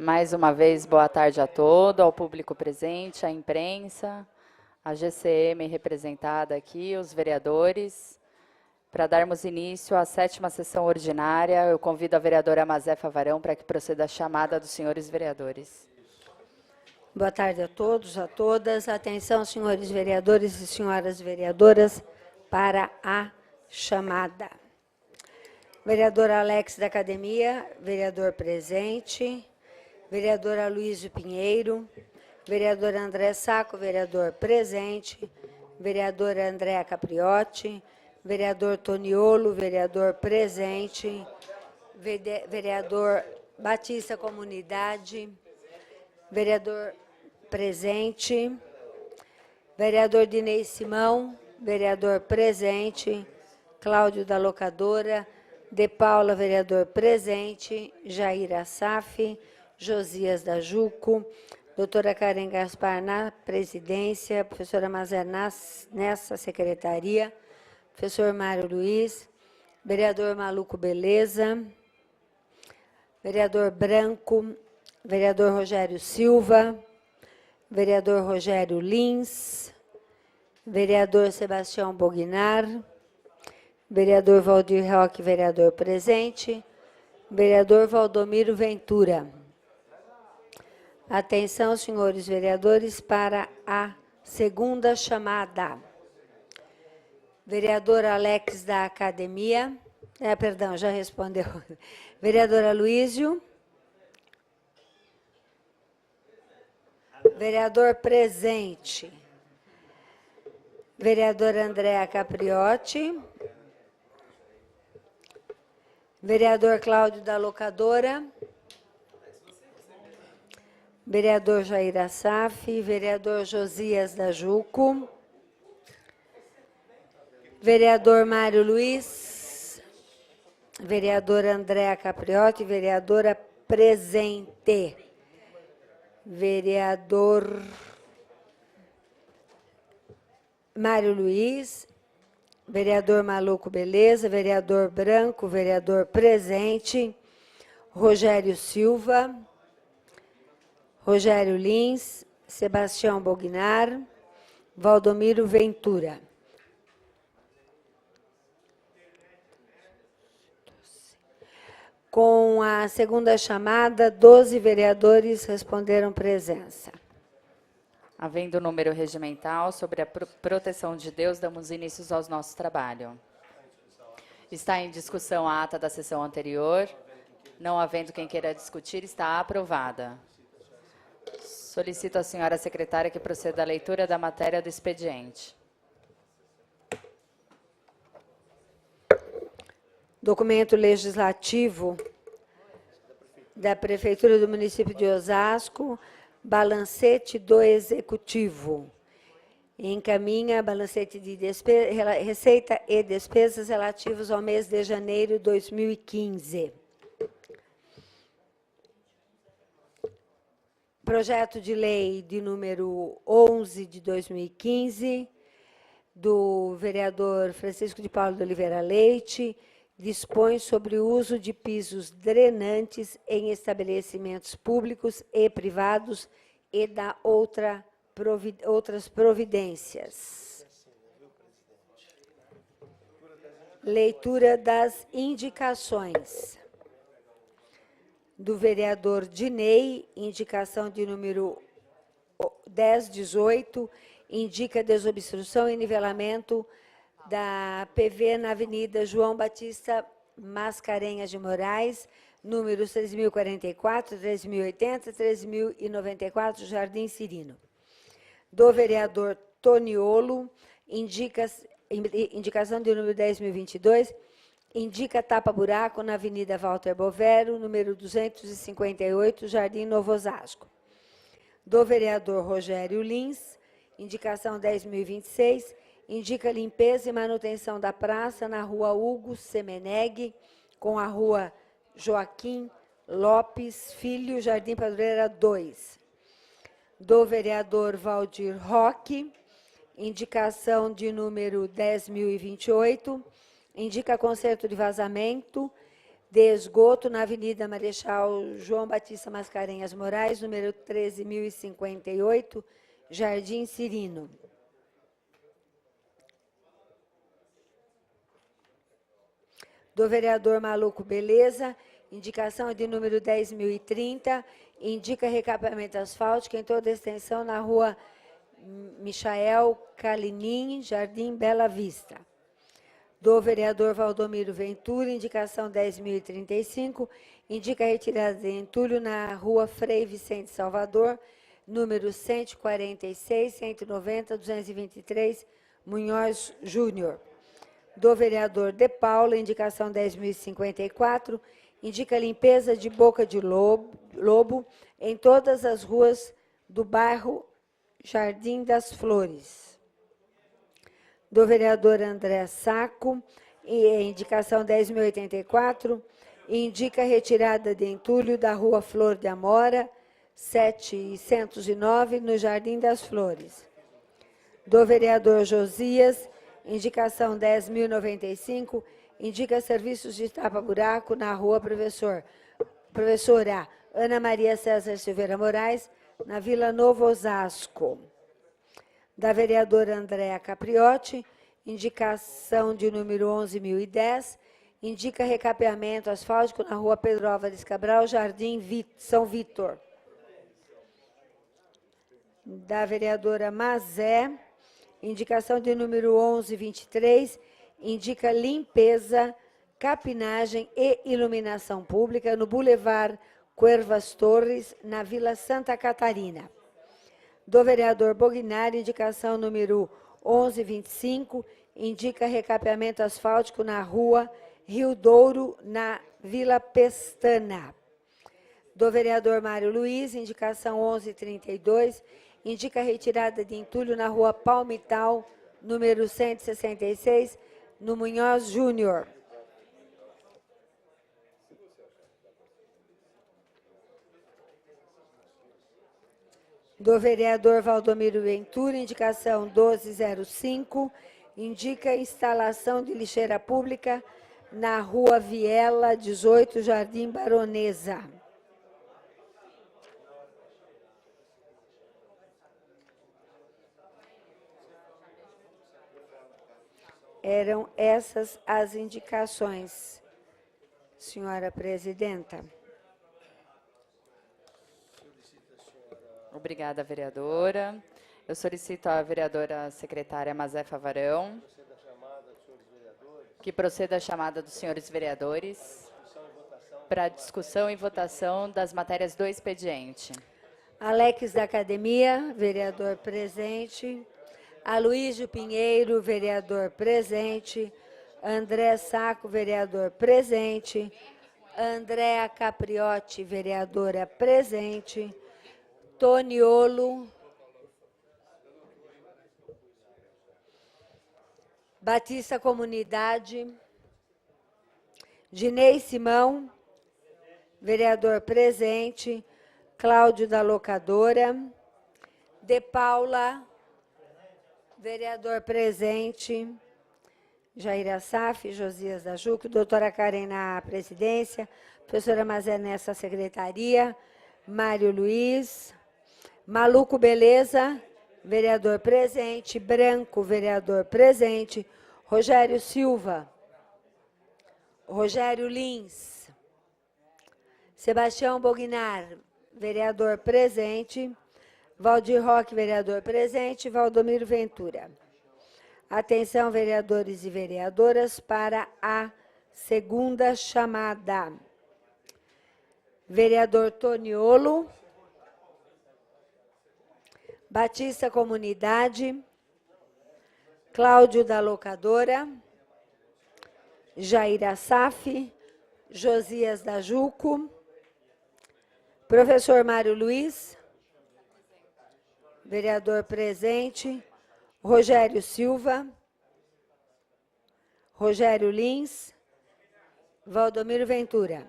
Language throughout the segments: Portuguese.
Mais uma vez, boa tarde a todo, ao público presente, à imprensa, a GCM representada aqui, os vereadores. Para darmos início à 7ª sessão ordinária, eu convido a vereadora Mazefa Varão para que proceda a chamada dos senhores vereadores. Boa tarde a todos, a todas. Atenção, senhores vereadores e senhoras vereadoras, para a chamada. Vereador Alex da Academia, vereador presente. Vereador Aloysio Pinheiro. Vereador André Sacco, vereador presente. Vereadora Andréa Capriotti. Vereador Toniolo, vereador presente. Vereador Batista Comunidade. Vereador presente. Vereador Dinei Simão, vereador presente. Cláudio da Locadora. De Paula, vereador presente. Jair Assaf. Josias da Juco. Doutora Karen Gaspar na presidência. Professora Mazer nessa secretaria. Professor Mário Luiz. Vereador Maluco Beleza. Vereador Branco. Vereador Rogério Silva, vereador Rogério Lins, vereador Sebastião Bognar, vereador Valdir Roque, vereador presente, vereador Valdomiro Ventura. Atenção, senhores vereadores, para a segunda chamada. Vereador Alex da Academia, perdão, já respondeu. Vereador Aloysio. Vereador presente. Vereador Andréa Capriotti. Vereador Cláudio da Locadora. Vereador Jair Assaf. Vereador Josias da Juco. Vereador Mário Luiz. Vereador Andréa Capriotti. Vereadora presente. Vereador Mário Luiz, vereador Maluco Beleza, vereador Branco, vereador presente, Rogério Silva, Rogério Lins, Sebastião Bognar, Valdomiro Ventura. Com a segunda chamada, 12 vereadores responderam presença. Havendo o número regimental sobre a proteção de Deus, damos início ao nosso trabalho. Está em discussão a ata da sessão anterior. Não havendo quem queira discutir, está aprovada. Solicito à senhora secretária que proceda à leitura da matéria do expediente. Documento legislativo da Prefeitura do município de Osasco, balancete do Executivo. Encaminha balancete de receita e despesas relativos ao mês de janeiro de 2015. Projeto de lei de número 11 de 2015, do vereador Francisco de Paulo de Oliveira Leite, dispõe sobre o uso de pisos drenantes em estabelecimentos públicos e privados e dá outras providências. Leitura das indicações. Do vereador Dinei, indicação de número 1018, indica desobstrução e nivelamento da PV na Avenida João Batista Mascarenhas de Moraes, números 3044, 3080, 3094, Jardim Cirino. Do vereador Toniolo, indicação de número 10.022, indica tapa-buraco na Avenida Walter Bovero, número 258, Jardim Novo Osasco. Do vereador Rogério Lins, indicação 10.026, indica limpeza e manutenção da praça na rua Hugo Semeneg, com a rua Joaquim Lopes Filho, Jardim Padroeira 2. Do vereador Valdir Roque, indicação de número 10.028, indica conserto de vazamento de esgoto na Avenida Marechal João Batista Mascarenhas Moraes, número 13.058, Jardim Cirino. Do vereador Maluco Beleza, indicação de número 10.030, indica recapeamento asfáltico em toda a extensão na rua Michael Kalinin, Jardim Bela Vista. Do vereador Valdomiro Ventura, indicação 10.035, indica retirada de entulho na rua Frei Vicente Salvador, número 146, 190, 223, Munhoz Júnior. Do vereador De Paula, indicação 10.054, indica limpeza de boca de lobo em todas as ruas do bairro Jardim das Flores. Do vereador André Saco, indicação 10.084, indica retirada de entulho da rua Flor de Amora, 709, no Jardim das Flores. Do vereador Josias, indicação 10.095, indica serviços de tapa-buraco na rua Professora Ana Maria César Silveira Moraes, na Vila Novo Osasco. Da vereadora Andréa Capriotti, indicação de número 11.010, indica recapeamento asfáltico na rua Pedro Álvares Cabral, Jardim São Vítor. Da vereadora Mazé, indicação de número 11.23, indica limpeza, capinagem e iluminação pública no Boulevard Cuervas Torres, na Vila Santa Catarina. Do vereador Bognari, indicação número 11.25, indica recapeamento asfáltico na rua Rio Douro, na Vila Pestana. Do vereador Mário Luiz, indicação 11.32, indica retirada de entulho na rua Palmital, número 166, no Munhoz Júnior. Do vereador Valdomiro Ventura, indicação 1205, indica instalação de lixeira pública na rua Viela 18, Jardim Baronesa. Eram essas as indicações, senhora presidenta. Obrigada, vereadora. Eu solicito à vereadora secretária Mazé Favarão que proceda a chamada dos senhores vereadores para discussão e votação das matérias do expediente. Alex da Academia, vereador presente. Aloísio Pinheiro, vereador presente. André Saco, vereador presente. Andréa Capriotti, vereadora presente. Toniolo. Batista Comunidade. Dinei Simão, vereador presente. Cláudio da Locadora. De Paula, vereador presente. Jair Assaf, Josias da Juca, doutora Karen na presidência, professora Mazé nessa secretaria, Mário Luiz. Maluco Beleza, vereador presente. Branco, vereador presente. Rogério Silva. Rogério Lins. Sebastião Bognar, vereador presente. Valdir Roque, vereador presente. Valdomiro Ventura. Atenção, vereadores e vereadoras, para a segunda chamada. Vereador Toniolo. Batista Comunidade, Cláudio da Locadora, Jair Assaf, Josias da Juco, professor Mário Luiz, vereador presente, Rogério Silva, Rogério Lins, Valdomiro Ventura.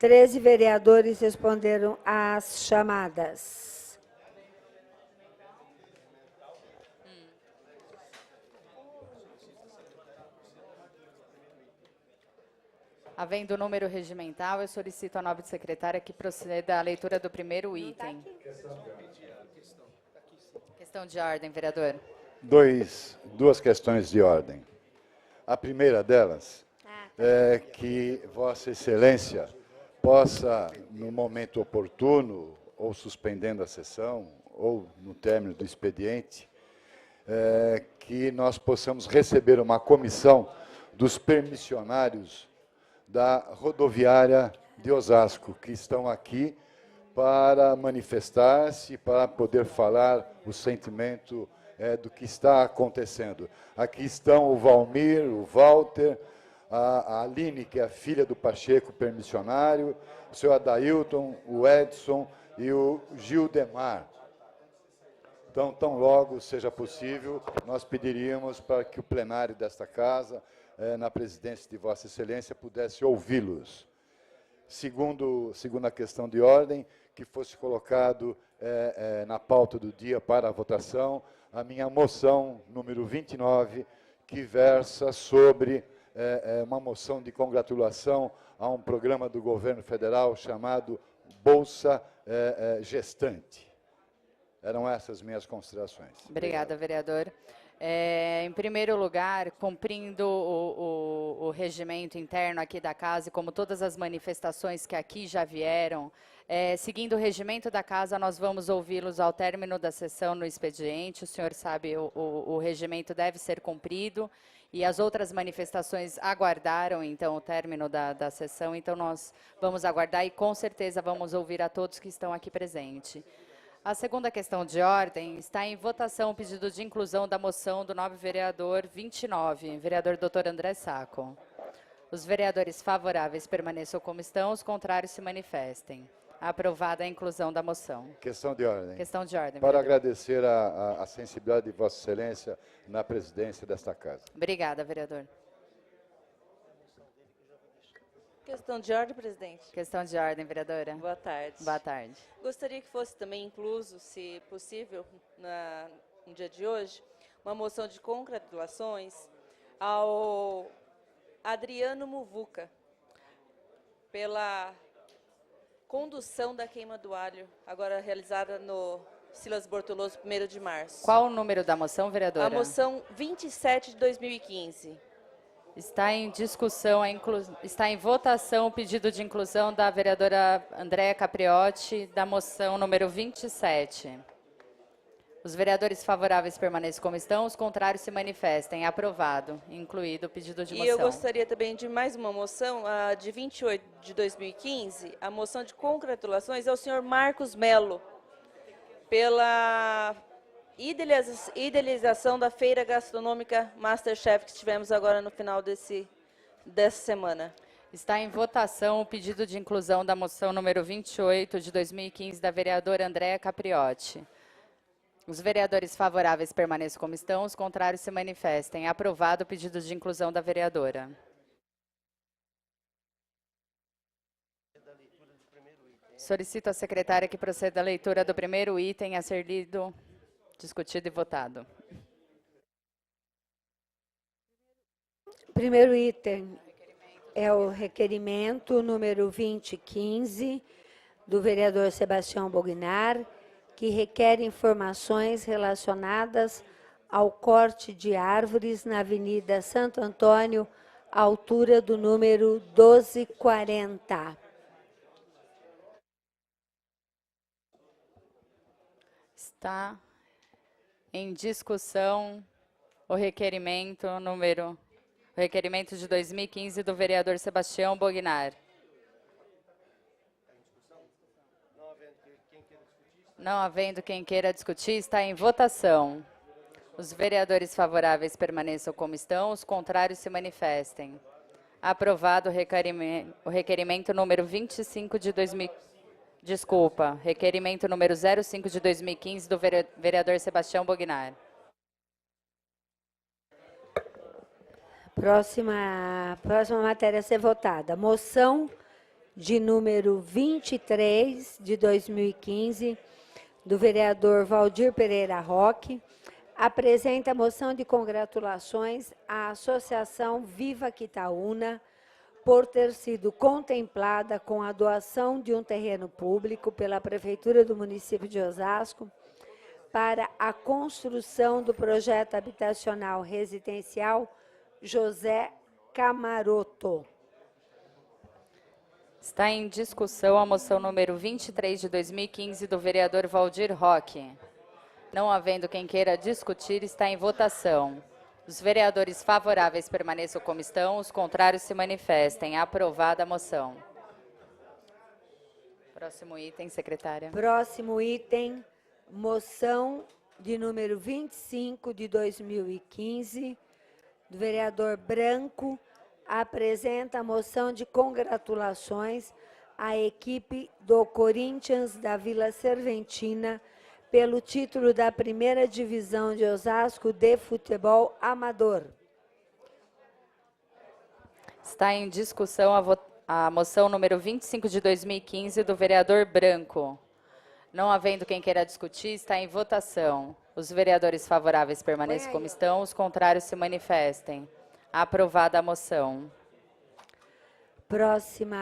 Treze vereadores responderam às chamadas. Havendo número regimental, eu solicito à nobre secretária que proceda à leitura do primeiro item. Questão de ordem, vereador. Duas questões de ordem. A primeira delas é que Vossa Excelência possa, no momento oportuno, ou suspendendo a sessão, ou no término do expediente, que nós possamos receber uma comissão dos permissionários da rodoviária de Osasco, que estão aqui para manifestar-se, para poder falar o sentimento do que está acontecendo. Aqui estão o Valmir, o Walter, a Aline, que é a filha do Pacheco, permissionário, o senhor Adailton, o Edson e o Gildemar. Então, tão logo seja possível, nós pediríamos para que o plenário desta casa, na presidência de Vossa Excelência, pudesse ouvi-los. Segunda questão de ordem, que fosse colocado na pauta do dia para a votação a minha moção número 29, que versa sobre uma moção de congratulação a um programa do governo federal chamado Bolsa Gestante. Eram essas minhas considerações. Obrigada, vereador. Em primeiro lugar, cumprindo o regimento interno aqui da casa, e como todas as manifestações que aqui já vieram, seguindo o regimento da casa, nós vamos ouvi-los ao término da sessão no expediente. O senhor sabe, o regimento deve ser cumprido, e as outras manifestações aguardaram, então, o término da sessão. Então, nós vamos aguardar e, com certeza, vamos ouvir a todos que estão aqui presentes. A segunda questão de ordem está em votação o pedido de inclusão da moção do nobre vereador 29, vereador Dr. André Sacco. Os vereadores favoráveis permaneçam como estão, os contrários se manifestem. Aprovada a inclusão da moção. Questão de ordem. Questão de ordem, Para vereador. agradecer a sensibilidade de Vossa Excelência na presidência desta casa. Obrigada, vereador. Questão de ordem, presidente. Questão de ordem, vereadora. Boa tarde. Boa tarde. Gostaria que fosse também incluso, se possível, no dia de hoje, uma moção de congratulações ao Adriano Muvuca pela condução da queima do alho, agora realizada no Silas Bortoloso, 1º de março. Qual o número da moção, vereadora? A moção 27 de 2015. Está em discussão, está em votação o pedido de inclusão da vereadora Andréa Capriotti, da moção número 27. Os vereadores favoráveis permaneçam como estão, os contrários se manifestem. Aprovado, incluído o pedido de moção. E eu gostaria também de mais uma moção, a de 28 de 2015, a moção de congratulações ao senhor Marcos Melo, pela idealização da feira gastronômica Masterchef que tivemos agora no final dessa semana. Está em votação o pedido de inclusão da moção número 28 de 2015 da vereadora Andréa Capriotti. Os vereadores favoráveis permaneçam como estão, os contrários se manifestem. Aprovado o pedido de inclusão da vereadora. Solicito à secretária que proceda à leitura do primeiro item a ser lido, discutido e votado. Primeiro item é o requerimento número 2015 do vereador Sebastião Bognar, que requer informações relacionadas ao corte de árvores na Avenida Santo Antônio, à altura do número 1240. Está em discussão o requerimento de 2015 do vereador Sebastião Bognar. Não havendo quem queira discutir, está em votação. Os vereadores favoráveis permaneçam como estão, os contrários se manifestem. Aprovado o requerimento número 25 de 2015. Desculpa, requerimento número 05 de 2015 do vereador Sebastião Bognar. Próxima matéria a ser votada. Moção de número 23 de 2015 do vereador Valdir Pereira Roque. Apresenta a moção de congratulações à Associação Viva Quitaúna por ter sido contemplada com a doação de um terreno público pela Prefeitura do município de Osasco para a construção do projeto habitacional residencial José Camaroto. Está em discussão a moção número 23 de 2015 do vereador Valdir Roque. Não havendo quem queira discutir, está em votação. Os vereadores favoráveis permaneçam como estão, os contrários se manifestem. Aprovada a moção. Próximo item, secretária. Próximo item, moção de número 25 de 2015, do vereador Branco, apresenta a moção de congratulações à equipe do Corinthians da Vila Serventina pelo título da primeira divisão de Osasco de futebol amador. Está em discussão a moção número 25 de 2015 do vereador Branco. Não havendo quem queira discutir, está em votação. Os vereadores favoráveis permaneçam como estão, os contrários se manifestem. Aprovada a moção. Próximo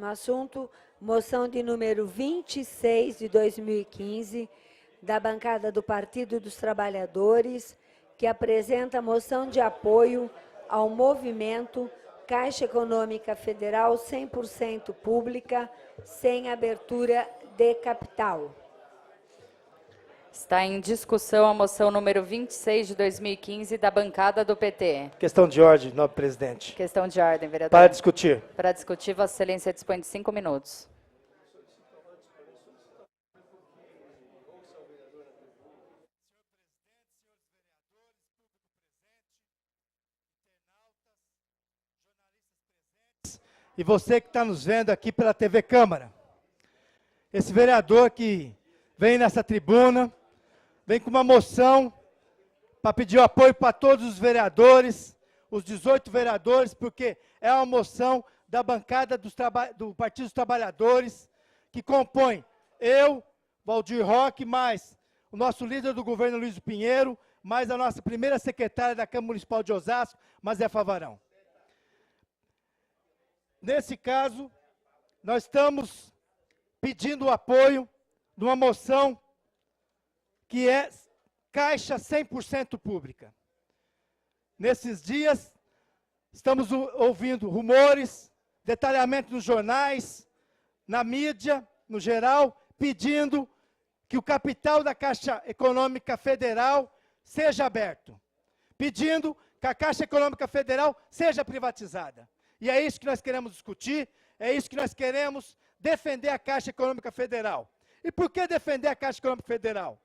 assunto, moção de número 26 de 2015, da bancada do Partido dos Trabalhadores, que apresenta moção de apoio ao movimento Caixa Econômica Federal 100% pública, sem abertura de capital. Está em discussão a moção número 26 de 2015 da bancada do PT. Questão de ordem, nobre presidente. Questão de ordem, vereador. Para discutir. Para discutir, Vossa Excelência dispõe de 5 minutos. E você que está nos vendo aqui pela TV Câmara. Esse vereador que vem nessa tribuna, vem com uma moção para pedir o apoio para todos os vereadores, os 18 vereadores, porque é uma moção da bancada do Partido dos Trabalhadores, que compõe eu, Valdir Roque, mais o nosso líder do governo, Luiz Pinheiro, mais a nossa primeira secretária da Câmara Municipal de Osasco, Mazé Favarão. Nesse caso, nós estamos pedindo o apoio de uma moção que é Caixa 100% pública. Nesses dias, estamos ouvindo rumores, detalhamento nos jornais, na mídia, no geral, pedindo que o capital da Caixa Econômica Federal seja aberto, pedindo que a Caixa Econômica Federal seja privatizada. E é isso que nós queremos discutir, é isso que nós queremos defender a Caixa Econômica Federal. E por que defender a Caixa Econômica Federal?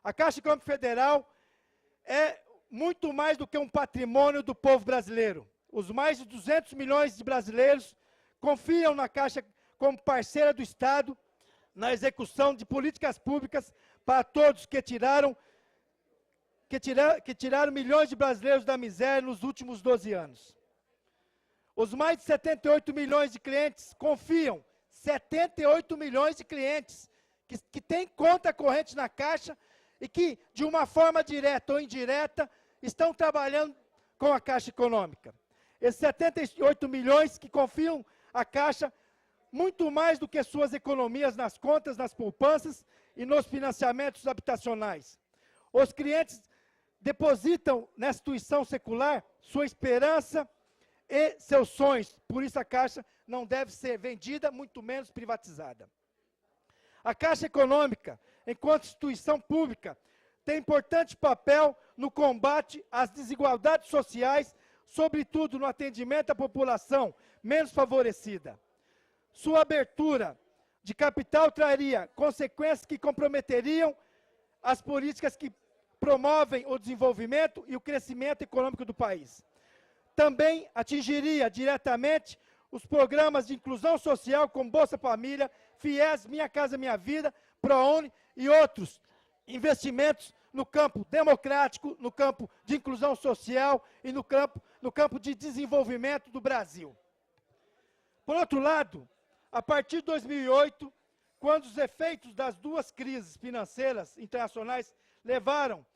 A Caixa Econômica Federal é muito mais do que um patrimônio do povo brasileiro. Os mais de 200 milhões de brasileiros confiam na Caixa como parceira do Estado na execução de políticas públicas para todos que tiraram milhões de brasileiros da miséria nos últimos 12 anos. Os mais de 78 milhões de clientes confiam, 78 milhões de clientes que têm conta corrente na Caixa e que, de uma forma direta ou indireta, estão trabalhando com a Caixa Econômica. Esses 78 milhões que confiam à Caixa muito mais do que suas economias nas contas, nas poupanças e nos financiamentos habitacionais. Os clientes depositam na instituição secular sua esperança e seus sonhos, por isso a Caixa não deve ser vendida, muito menos privatizada. A Caixa Econômica, enquanto instituição pública, tem importante papel no combate às desigualdades sociais, sobretudo no atendimento à população menos favorecida. Sua abertura de capital traria consequências que comprometeriam as políticas que promovem o desenvolvimento e o crescimento econômico do país. Também atingiria diretamente os programas de inclusão social como Bolsa Família, FIES, Minha Casa Minha Vida, ProUni e outros investimentos no campo democrático, no campo de inclusão social e no campo de desenvolvimento do Brasil. Por outro lado, a partir de 2008, quando os efeitos das duas crises financeiras internacionais levaram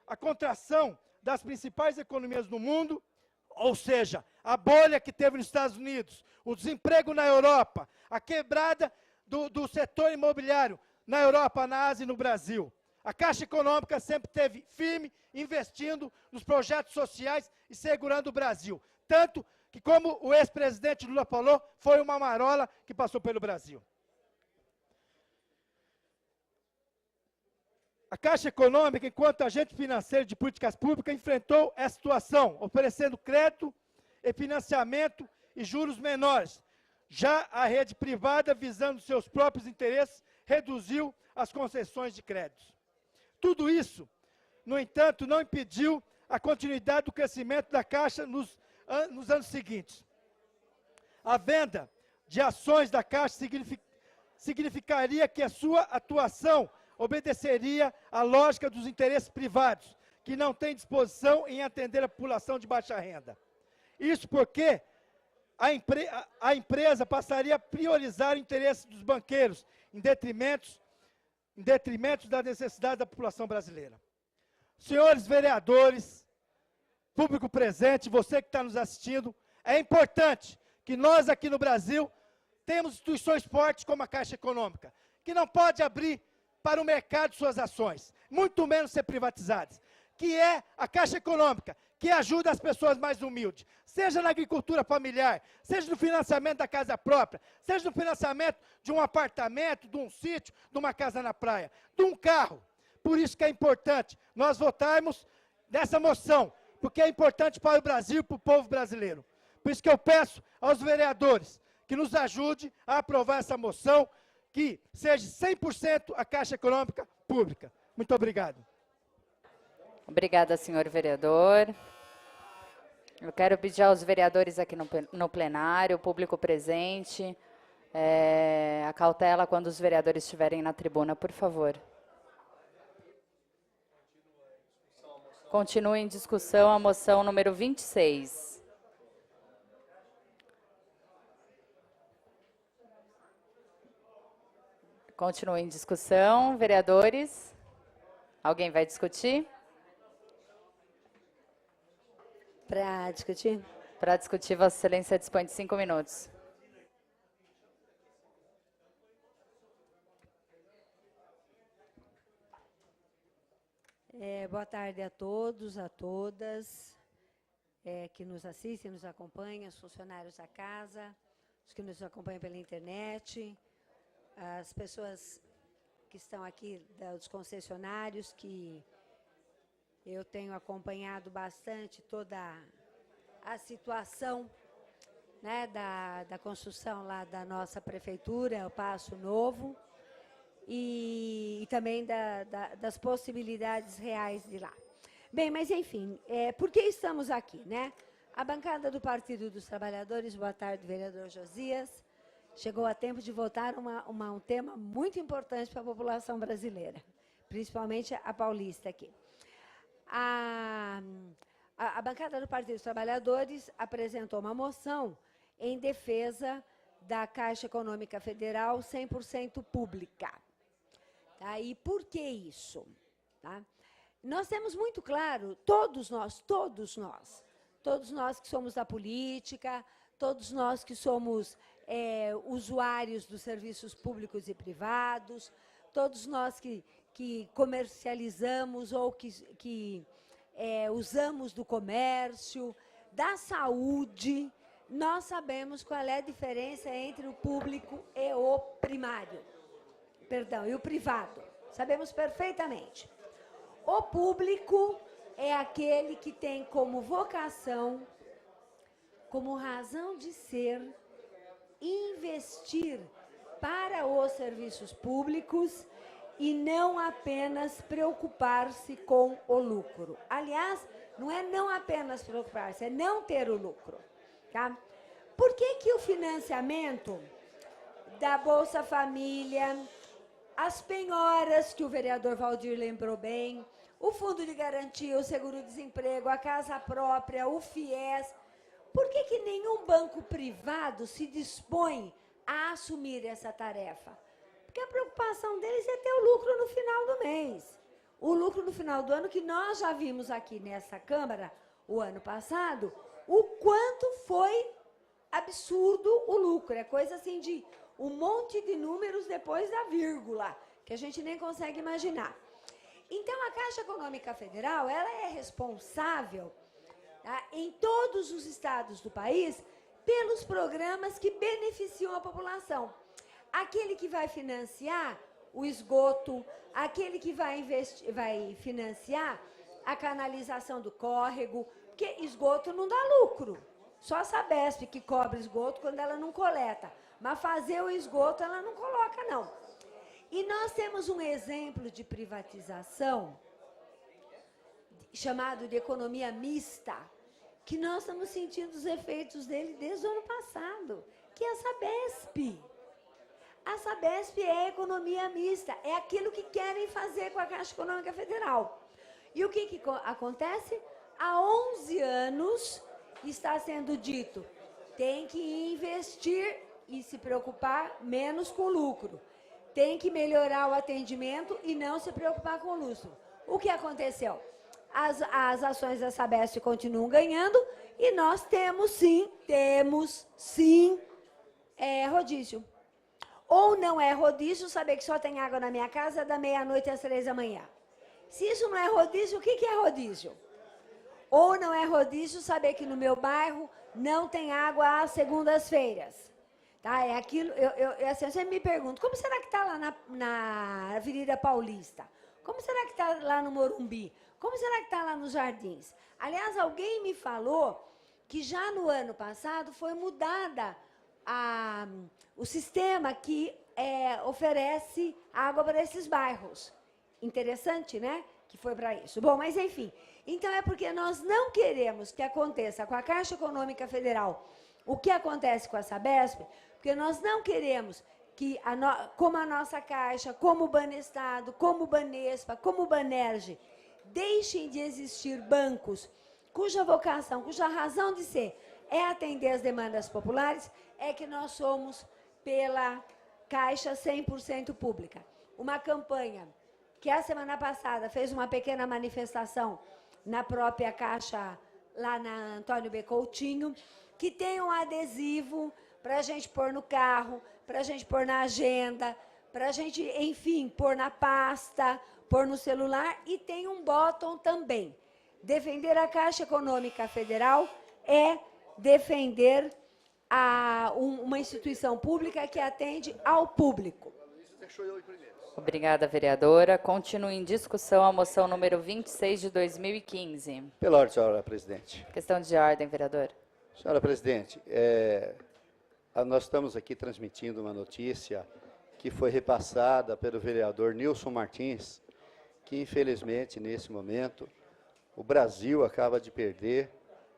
à contração das principais economias do mundo, ou seja, a bolha que teve nos Estados Unidos, o desemprego na Europa, a quebrada do setor imobiliário na Europa, na Ásia e no Brasil. A Caixa Econômica sempre esteve firme, investindo nos projetos sociais e segurando o Brasil. Tanto que, como o ex-presidente Lula falou, foi uma marola que passou pelo Brasil. A Caixa Econômica, enquanto agente financeiro de políticas públicas, enfrentou essa situação, oferecendo crédito e financiamento e juros menores. Já a rede privada, visando seus próprios interesses, reduziu as concessões de créditos. Tudo isso, no entanto, não impediu a continuidade do crescimento da Caixa nos anos seguintes. A venda de ações da Caixa significaria que a sua atuação obedeceria à lógica dos interesses privados, que não têm disposição em atender a população de baixa renda. Isso porque a empresa passaria a priorizar o interesse dos banqueiros, em detrimento da necessidade da população brasileira. Senhores vereadores, público presente, você que está nos assistindo, é importante que nós aqui no Brasil temos instituições fortes como a Caixa Econômica, que não pode abrir para o mercado suas ações, muito menos ser privatizadas, que é a Caixa Econômica, que ajuda as pessoas mais humildes, seja na agricultura familiar, seja no financiamento da casa própria, seja no financiamento de um apartamento, de um sítio, de uma casa na praia, de um carro. Por isso que é importante nós votarmos nessa moção, porque é importante para o Brasil e para o povo brasileiro. Por isso que eu peço aos vereadores que nos ajude a aprovar essa moção, que seja 100% a Caixa Econômica pública. Muito obrigado. Obrigada, senhor vereador. Eu quero pedir aos vereadores aqui no plenário, o público presente, a cautela quando os vereadores estiverem na tribuna, por favor. Continua em discussão a moção número 26. Continua em discussão, vereadores. Alguém vai discutir? Para discutir? Para discutir, Vossa Excelência dispõe de 5 minutos. Boa tarde a todos, a todas que nos assistem, nos acompanham, os funcionários da casa, os que nos acompanham pela internet, as pessoas que estão aqui, dos concessionários, que eu tenho acompanhado bastante toda a situação, né, da construção lá da nossa prefeitura, o Paço Novo, e também das possibilidades reais de lá. Bem, mas enfim, por que estamos aqui, né? A bancada do Partido dos Trabalhadores, boa tarde, vereador Josias, chegou a tempo de votar um tema muito importante para a população brasileira, principalmente a paulista aqui. A bancada do Partido dos Trabalhadores apresentou uma moção em defesa da Caixa Econômica Federal 100% pública. Tá? E por que isso? Tá? Nós temos muito claro, todos nós que somos da política, todos nós que somos usuários dos serviços públicos e privados, todos nós que comercializamos ou que usamos do comércio, da saúde, nós sabemos qual é a diferença entre o público e o primário. Perdão, e o privado. Sabemos perfeitamente. O público é aquele que tem como vocação, como razão de ser, investir para os serviços públicos e não apenas preocupar-se com o lucro. Aliás, não é não apenas preocupar-se, é não ter o lucro. Tá? Por que o financiamento da Bolsa Família, as penhoras, que o vereador Valdir lembrou bem, o Fundo de Garantia, o Seguro-Desemprego, a Casa Própria, o FIES, por que nenhum banco privado se dispõe a assumir essa tarefa? Porque a preocupação deles é ter o lucro no final do mês. O lucro no final do ano, que nós já vimos aqui nessa Câmara, o ano passado, o quanto foi absurdo o lucro. É coisa assim de um monte de números depois da vírgula, que a gente nem consegue imaginar. Então, a Caixa Econômica Federal, ela é responsável, tá, em todos os estados do país, pelos programas que beneficiam a população. Aquele que vai financiar o esgoto, aquele que vai financiar a canalização do córrego, porque esgoto não dá lucro. Só a Sabesp que cobra esgoto quando ela não coleta. Mas fazer o esgoto ela não coloca, não. E nós temos um exemplo de privatização chamado de economia mista, que nós estamos sentindo os efeitos dele desde o ano passado, que é a Sabesp. A Sabesp é economia mista, é aquilo que querem fazer com a Caixa Econômica Federal. E o que acontece? Há 11 anos está sendo dito, tem que investir e se preocupar menos com lucro. Tem que melhorar o atendimento e não se preocupar com o lucro. O que aconteceu? As ações da Sabesp continuam ganhando e nós temos sim, rodízio. Ou não é rodízio, saber que só tem água na minha casa da meia-noite às 3 da manhã. Se isso não é rodízio, o que é rodízio? Ou não é rodízio, saber que no meu bairro não tem água às segundas-feiras. Tá? É aquilo, eu sempre me pergunto, como será que está lá na Avenida Paulista? Como será que está lá no Morumbi? Como será que está lá nos Jardins? Aliás, alguém me falou que já no ano passado foi mudada o sistema que oferece água para esses bairros. Interessante, né? Que foi para isso. Bom, mas enfim. Então, é porque nós não queremos que aconteça com a Caixa Econômica Federal o que acontece com a Sabesp, porque nós não queremos que, como a nossa Caixa, como o Banestado, como o Banespa, como o Banerj, deixem de existir bancos cuja vocação, cuja razão de ser é atender as demandas populares, é que nós somos pela Caixa 100% pública. Uma campanha que a semana passada fez uma pequena manifestação na própria Caixa, lá na Antônio B. Coutinho, que tem um adesivo para a gente pôr no carro, para a gente pôr na agenda, para a gente, enfim, pôr na pasta, pôr no celular, e tem um bottom também. Defender a Caixa Econômica Federal é defender uma instituição pública que atende ao público. Obrigada, vereadora. Continue em discussão a moção número 26 de 2015. Pela ordem, senhora presidente. Questão de ordem, vereador. Senhora presidente, nós estamos aqui transmitindo uma notícia que foi repassada pelo vereador Nilson Martins, que infelizmente, nesse momento, o Brasil acaba de perder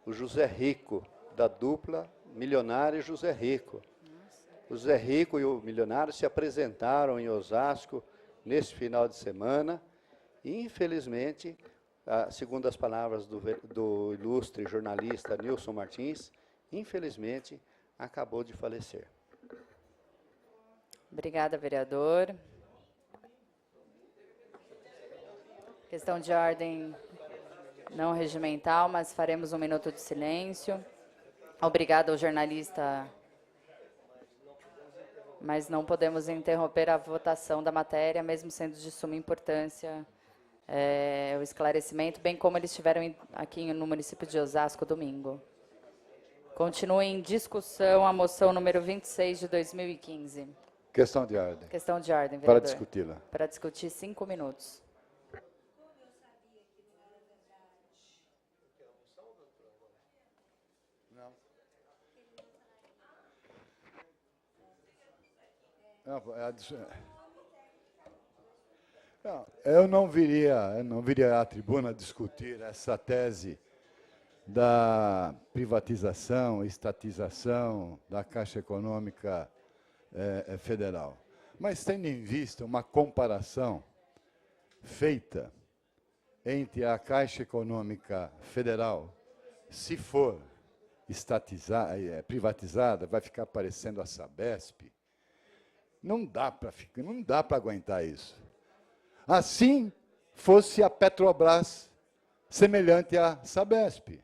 o José Rico, da dupla Milionário e José Rico. O José Rico e o Milionário se apresentaram em Osasco nesse final de semana e, infelizmente, segundo as palavras do ilustre jornalista Nilson Martins, infelizmente, acabou de falecer. Obrigada, vereador. Questão de ordem não regimental, mas faremos 1 minuto de silêncio. Obrigada ao jornalista, mas não podemos interromper a votação da matéria, mesmo sendo de suma importância o esclarecimento, bem como eles estiveram aqui no município de Osasco domingo. Continue em discussão a moção número 26 de 2015. Questão de ordem. Questão de ordem, vereador. Para discuti-la. Para discutir 5 minutos. Eu não viria à tribuna discutir essa tese da privatização, estatização da Caixa Econômica Federal. Mas tendo em vista uma comparação feita entre a Caixa Econômica Federal, se for privatizada, vai ficar parecendo a Sabesp. Não dá para aguentar isso. Assim fosse a Petrobras semelhante à Sabesp.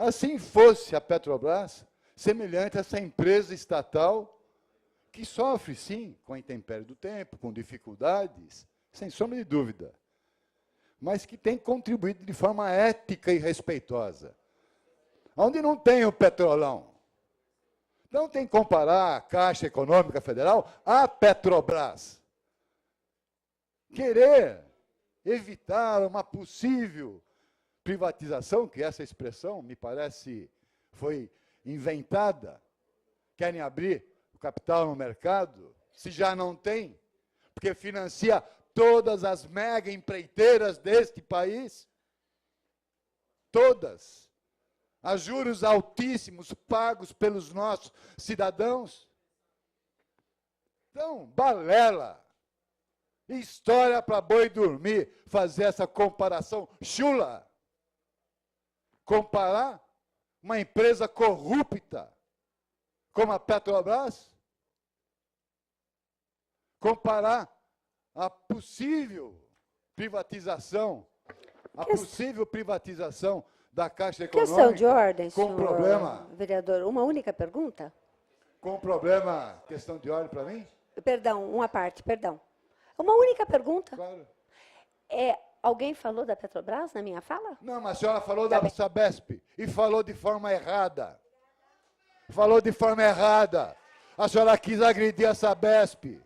Assim fosse a Petrobras, semelhante a essa empresa estatal que sofre, sim, com a intempérie do tempo, com dificuldades, sem sombra de dúvida, mas que tem contribuído de forma ética e respeitosa. Onde não tem o Petrolão, não tem que comparar a Caixa Econômica Federal à Petrobras. Querer evitar uma possível privatização, que essa expressão, me parece, foi inventada, querem abrir o capital no mercado, se já não tem, porque financia todas as mega empreiteiras deste país, todas, a juros altíssimos pagos pelos nossos cidadãos. Então, balela, história para boi dormir, fazer essa comparação chula. Comparar uma empresa corrupta como a Petrobras, comparar a possível privatização, da Caixa Econômica. Questão de ordem, com senhor problema, vereador. Uma única pergunta? com problema, questão de ordem para mim? Perdão, uma parte, perdão. Uma única pergunta. Claro. Alguém falou da Petrobras na minha fala? Não, mas a senhora falou Tá da bem. Sabesp e falou de forma errada. Falou de forma errada. A senhora quis agredir a Sabesp.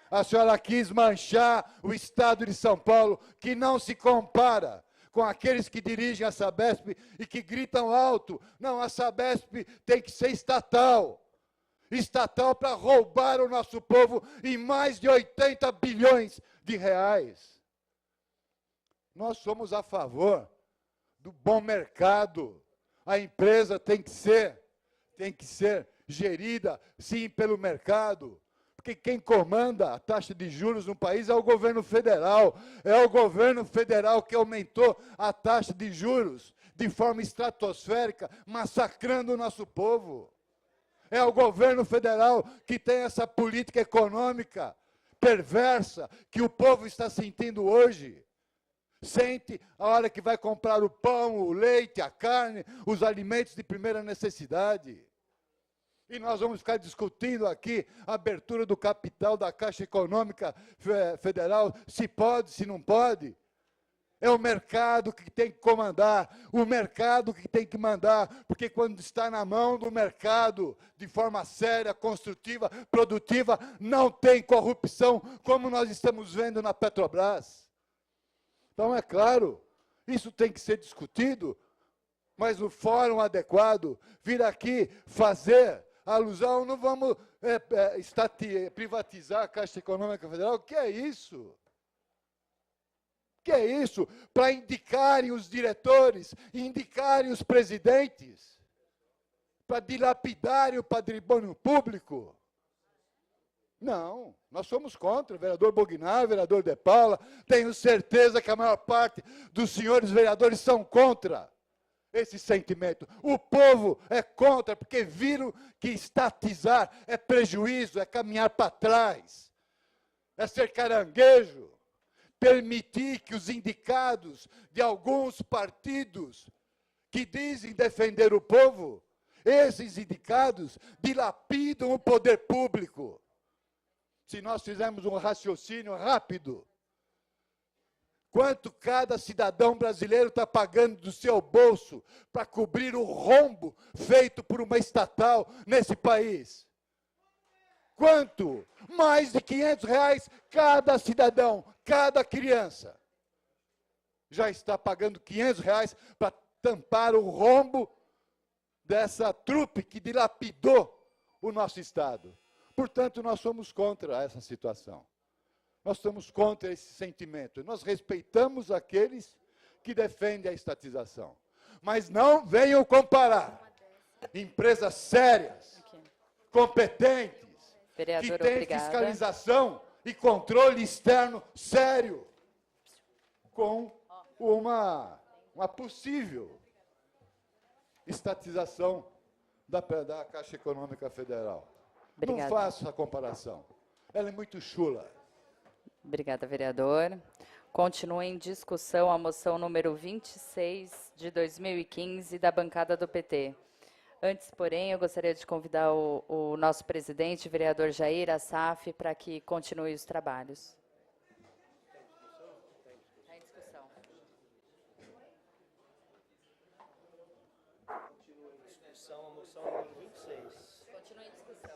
A senhora quis manchar o Estado de São Paulo, que não se compara com aqueles que dirigem a Sabesp e que gritam alto. Não, a Sabesp tem que ser estatal. Estatal para roubar o nosso povo em mais de 80 bilhões de reais. Nós somos a favor do bom mercado. A empresa tem que ser gerida, sim, pelo mercado. Porque quem comanda a taxa de juros no país é o governo federal. É o governo federal que aumentou a taxa de juros de forma estratosférica, massacrando o nosso povo. É o governo federal que tem essa política econômica perversa que o povo está sentindo hoje. Sente a hora que vai comprar o pão, o leite, a carne, os alimentos de primeira necessidade. E nós vamos ficar discutindo aqui a abertura do capital da Caixa Econômica Federal, se pode, se não pode. É o mercado que tem que comandar, o mercado que tem que mandar, porque quando está na mão do mercado, de forma séria, construtiva, produtiva, não tem corrupção, como nós estamos vendo na Petrobras. Então, é claro, isso tem que ser discutido, mas no fórum adequado, vir aqui fazer alusão, não vamos privatizar a Caixa Econômica Federal, o que é isso? O que é isso? Para indicarem os diretores, indicarem os presidentes, para dilapidarem o patrimônio público. Não, nós somos contra, vereador Bognar, vereador De Paula, tenho certeza que a maior parte dos senhores vereadores são contra esse sentimento. O povo é contra, porque viram que estatizar é prejuízo, é caminhar para trás, é ser caranguejo, permitir que os indicados de alguns partidos que dizem defender o povo, esses indicados dilapidam o poder público. Se nós fizermos um raciocínio rápido, quanto cada cidadão brasileiro está pagando do seu bolso para cobrir o rombo feito por uma estatal nesse país? Quanto? Mais de R$500 cada cidadão, cada criança. Já está pagando R$500 para tampar o rombo dessa trupe que dilapidou o nosso Estado. Portanto, nós somos contra essa situação. Nós somos contra esse sentimento. Nós respeitamos aqueles que defendem a estatização. Mas não venham comparar empresas sérias, competentes, Vereadora, que têm obrigada. fiscalização e controle externo sério, com uma possível estatização da Caixa Econômica Federal. Obrigada. Não faço essa comparação. Ela é muito chula. Obrigada, vereador. Continua em discussão a moção número 26 de 2015 da bancada do PT. Antes, porém, eu gostaria de convidar o nosso presidente, vereador Jair Assaf, para que continue os trabalhos. Está em discussão.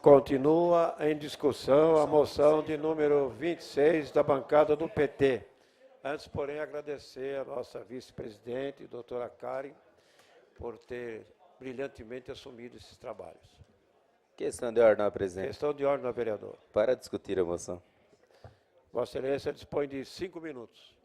Continua em discussão a moção de número 26 da bancada do PT. Antes, porém, agradecer a nossa vice-presidente, doutora Karen, por ter brilhantemente assumido esses trabalhos. Questão de ordem, presidente. Questão de ordem, vereador. Para discutir a moção. Vossa Excelência dispõe de 5 minutos.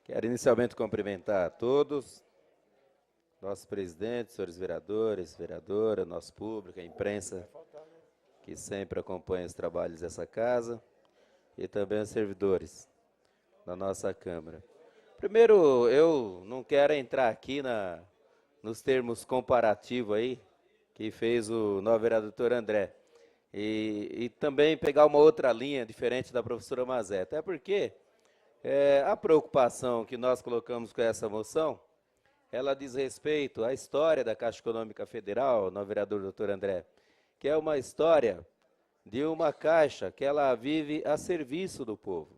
Quero inicialmente cumprimentar a todos, nossos presidentes, senhores vereadores, vereadora, nosso público, a imprensa, que sempre acompanha os trabalhos dessa casa, e também os servidores da nossa Câmara. Primeiro, eu não quero entrar aqui nos termos comparativos aí, que fez o novo vereador doutor André, e também pegar uma outra linha diferente da professora Mazé, até porque a preocupação que nós colocamos com essa moção, ela diz respeito à história da Caixa Econômica Federal, no vereador doutor André, que é uma história de uma caixa que ela vive a serviço do povo.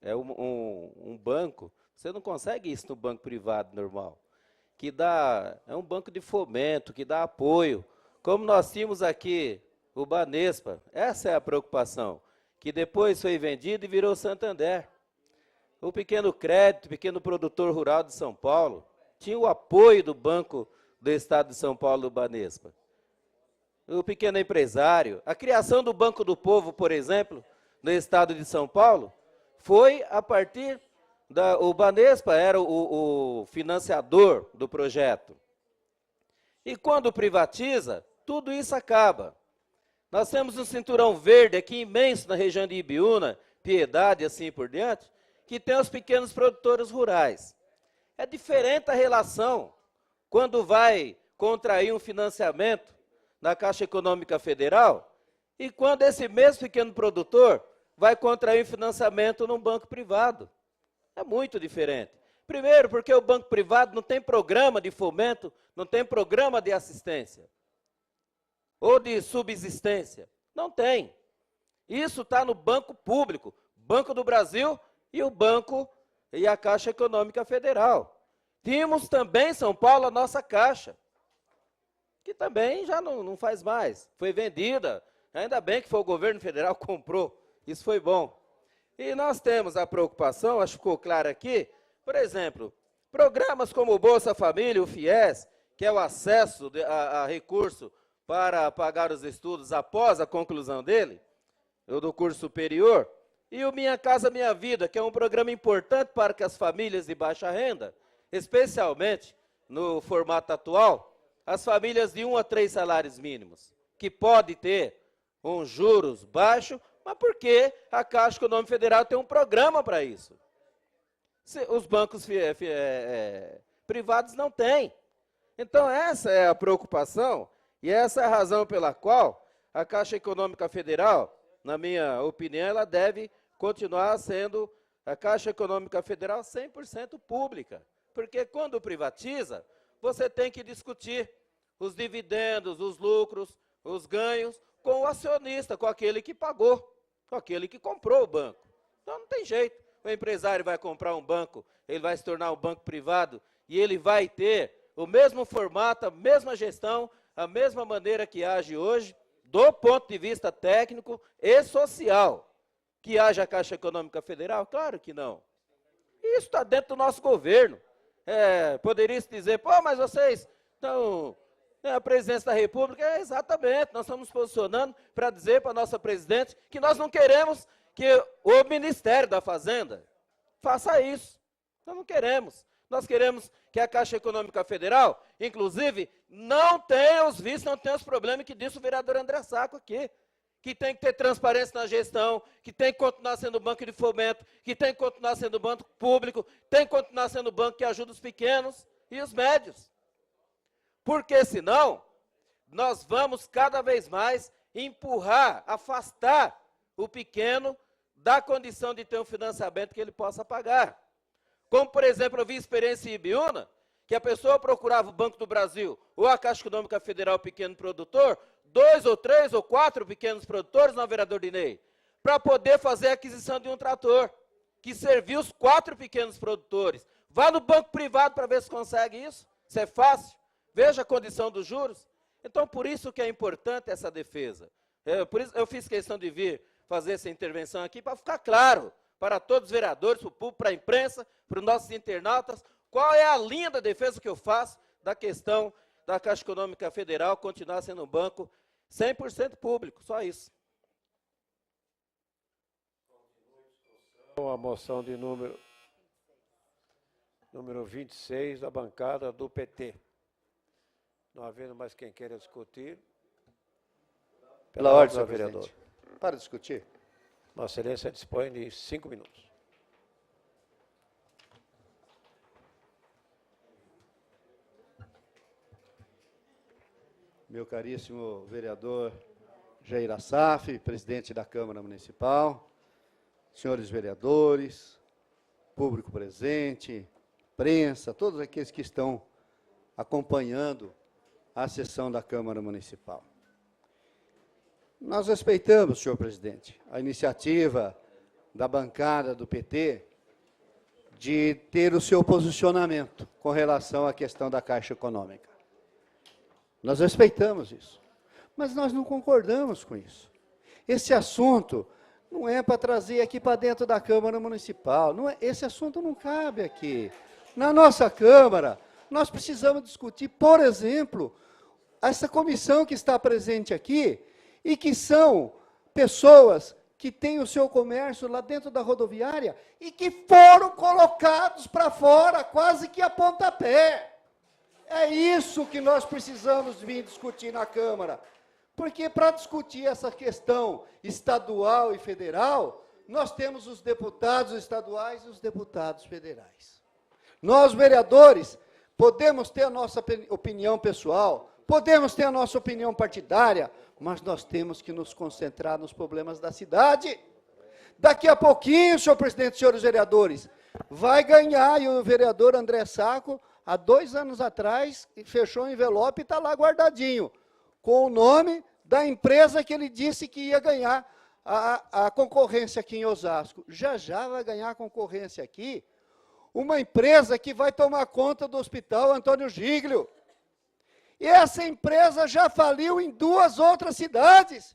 É um banco, você não consegue isso no banco privado normal, que é um banco de fomento, que dá apoio, como nós tínhamos aqui o Banespa, essa é a preocupação, que depois foi vendido e virou Santander. O pequeno crédito, o pequeno produtor rural de São Paulo, tinha o apoio do Banco do Estado de São Paulo, do Banespa. O pequeno empresário, a criação do Banco do Povo, por exemplo, no Estado de São Paulo, foi a partir o Banespa era o financiador do projeto. E quando privatiza, tudo isso acaba. Nós temos um cinturão verde aqui imenso na região de Ibiúna, Piedade e assim por diante, que tem os pequenos produtores rurais. É diferente a relação quando vai contrair um financiamento na Caixa Econômica Federal e quando esse mesmo pequeno produtor vai contrair um financiamento num banco privado. É muito diferente. Primeiro, porque o banco privado não tem programa de fomento, não tem programa de assistência ou de subsistência. Não tem. Isso está no banco público, Banco do Brasil e o Banco e a Caixa Econômica Federal. Tínhamos também em São Paulo a nossa Caixa, que também já não faz mais, foi vendida, ainda bem que foi o governo federal que comprou, isso foi bom. E nós temos a preocupação, acho que ficou claro aqui, por exemplo, programas como o Bolsa Família, o FIES, que é o acesso a recurso para pagar os estudos após a conclusão dele, ou do curso superior, e o Minha Casa Minha Vida, que é um programa importante para que as famílias de baixa renda, especialmente no formato atual, as famílias de 1 a 3 salários mínimos, que pode ter um juros baixo, mas porque a Caixa Econômica Federal tem um programa para isso. Os bancos privados não têm. Então, essa é a preocupação e essa é a razão pela qual a Caixa Econômica Federal, na minha opinião, ela deve continuar sendo a Caixa Econômica Federal 100% pública. Porque quando privatiza, você tem que discutir os dividendos, os lucros, os ganhos com o acionista, com aquele que pagou, com aquele que comprou o banco. Então não tem jeito. O empresário vai comprar um banco, ele vai se tornar um banco privado e ele vai ter o mesmo formato, a mesma gestão, a mesma maneira que age hoje, do ponto de vista técnico e social. Que haja a Caixa Econômica Federal? Claro que não. Isso está dentro do nosso governo. Poderia se dizer, pô, mas vocês estão a presidência da República. Exatamente, nós estamos nos posicionando para dizer para a nossa presidente que nós não queremos que o Ministério da Fazenda faça isso. Nós não queremos. Nós queremos que a Caixa Econômica Federal, inclusive, não tenha os vícios, não tenha os problemas que disse o vereador André Sacco aqui. Que tem que ter transparência na gestão, que tem que continuar sendo banco de fomento, que tem que continuar sendo banco público, tem que continuar sendo banco que ajuda os pequenos. e os médios. Porque senão, nós vamos cada vez mais empurrar, afastar o pequeno da condição de ter um financiamento que ele possa pagar. Como, por exemplo, eu vi experiência em Ibiúna, que a pessoa procurava o Banco do Brasil ou a Caixa Econômica Federal pequeno produtor, 2 ou 3 ou 4 pequenos produtores, não, vereador Dinei, para poder fazer a aquisição de um trator, que serviu os 4 pequenos produtores. Vá no banco privado para ver se consegue isso. Isso é fácil. Veja a condição dos juros. Então, por isso que é importante essa defesa. Por isso eu fiz questão de vir fazer essa intervenção aqui, para ficar claro para todos os vereadores, para o público, para a imprensa, para os nossos internautas, qual é a linha da defesa que eu faço da questão da Caixa Econômica Federal continuar sendo um banco 100% público, só isso. A moção de número 26 da bancada do PT. Não havendo mais quem queira discutir. Pela ordem, senhor senhor vereador. presidente. Para discutir. Vossa Excelência dispõe de 5 minutos. Meu caríssimo vereador Jair Assaf, presidente da Câmara Municipal, senhores vereadores, público presente, imprensa, todos aqueles que estão acompanhando a sessão da Câmara Municipal. Nós respeitamos, senhor presidente, a iniciativa da bancada do PT de ter o seu posicionamento com relação à questão da Caixa Econômica. Nós respeitamos isso, mas nós não concordamos com isso. Esse assunto não é para trazer aqui para dentro da Câmara Municipal, esse assunto não cabe aqui. Na nossa Câmara, nós precisamos discutir, por exemplo, essa comissão que está presente aqui, e que são pessoas que têm o seu comércio lá dentro da rodoviária, e que foram colocados para fora, quase que a pontapé. É isso que nós precisamos vir discutir na Câmara. Porque para discutir essa questão estadual e federal, nós temos os deputados estaduais e os deputados federais. Nós, vereadores, podemos ter a nossa opinião pessoal, podemos ter a nossa opinião partidária, mas nós temos que nos concentrar nos problemas da cidade. Daqui a pouquinho, senhor presidente, senhores vereadores, vai ganhar, e o vereador André Sacco, há 2 anos atrás, fechou o envelope e está lá guardadinho, com o nome da empresa que ele disse que ia ganhar a concorrência aqui em Osasco. Já já vai ganhar a concorrência aqui uma empresa que vai tomar conta do Hospital Antônio Giglio. E essa empresa já faliu em 2 outras cidades.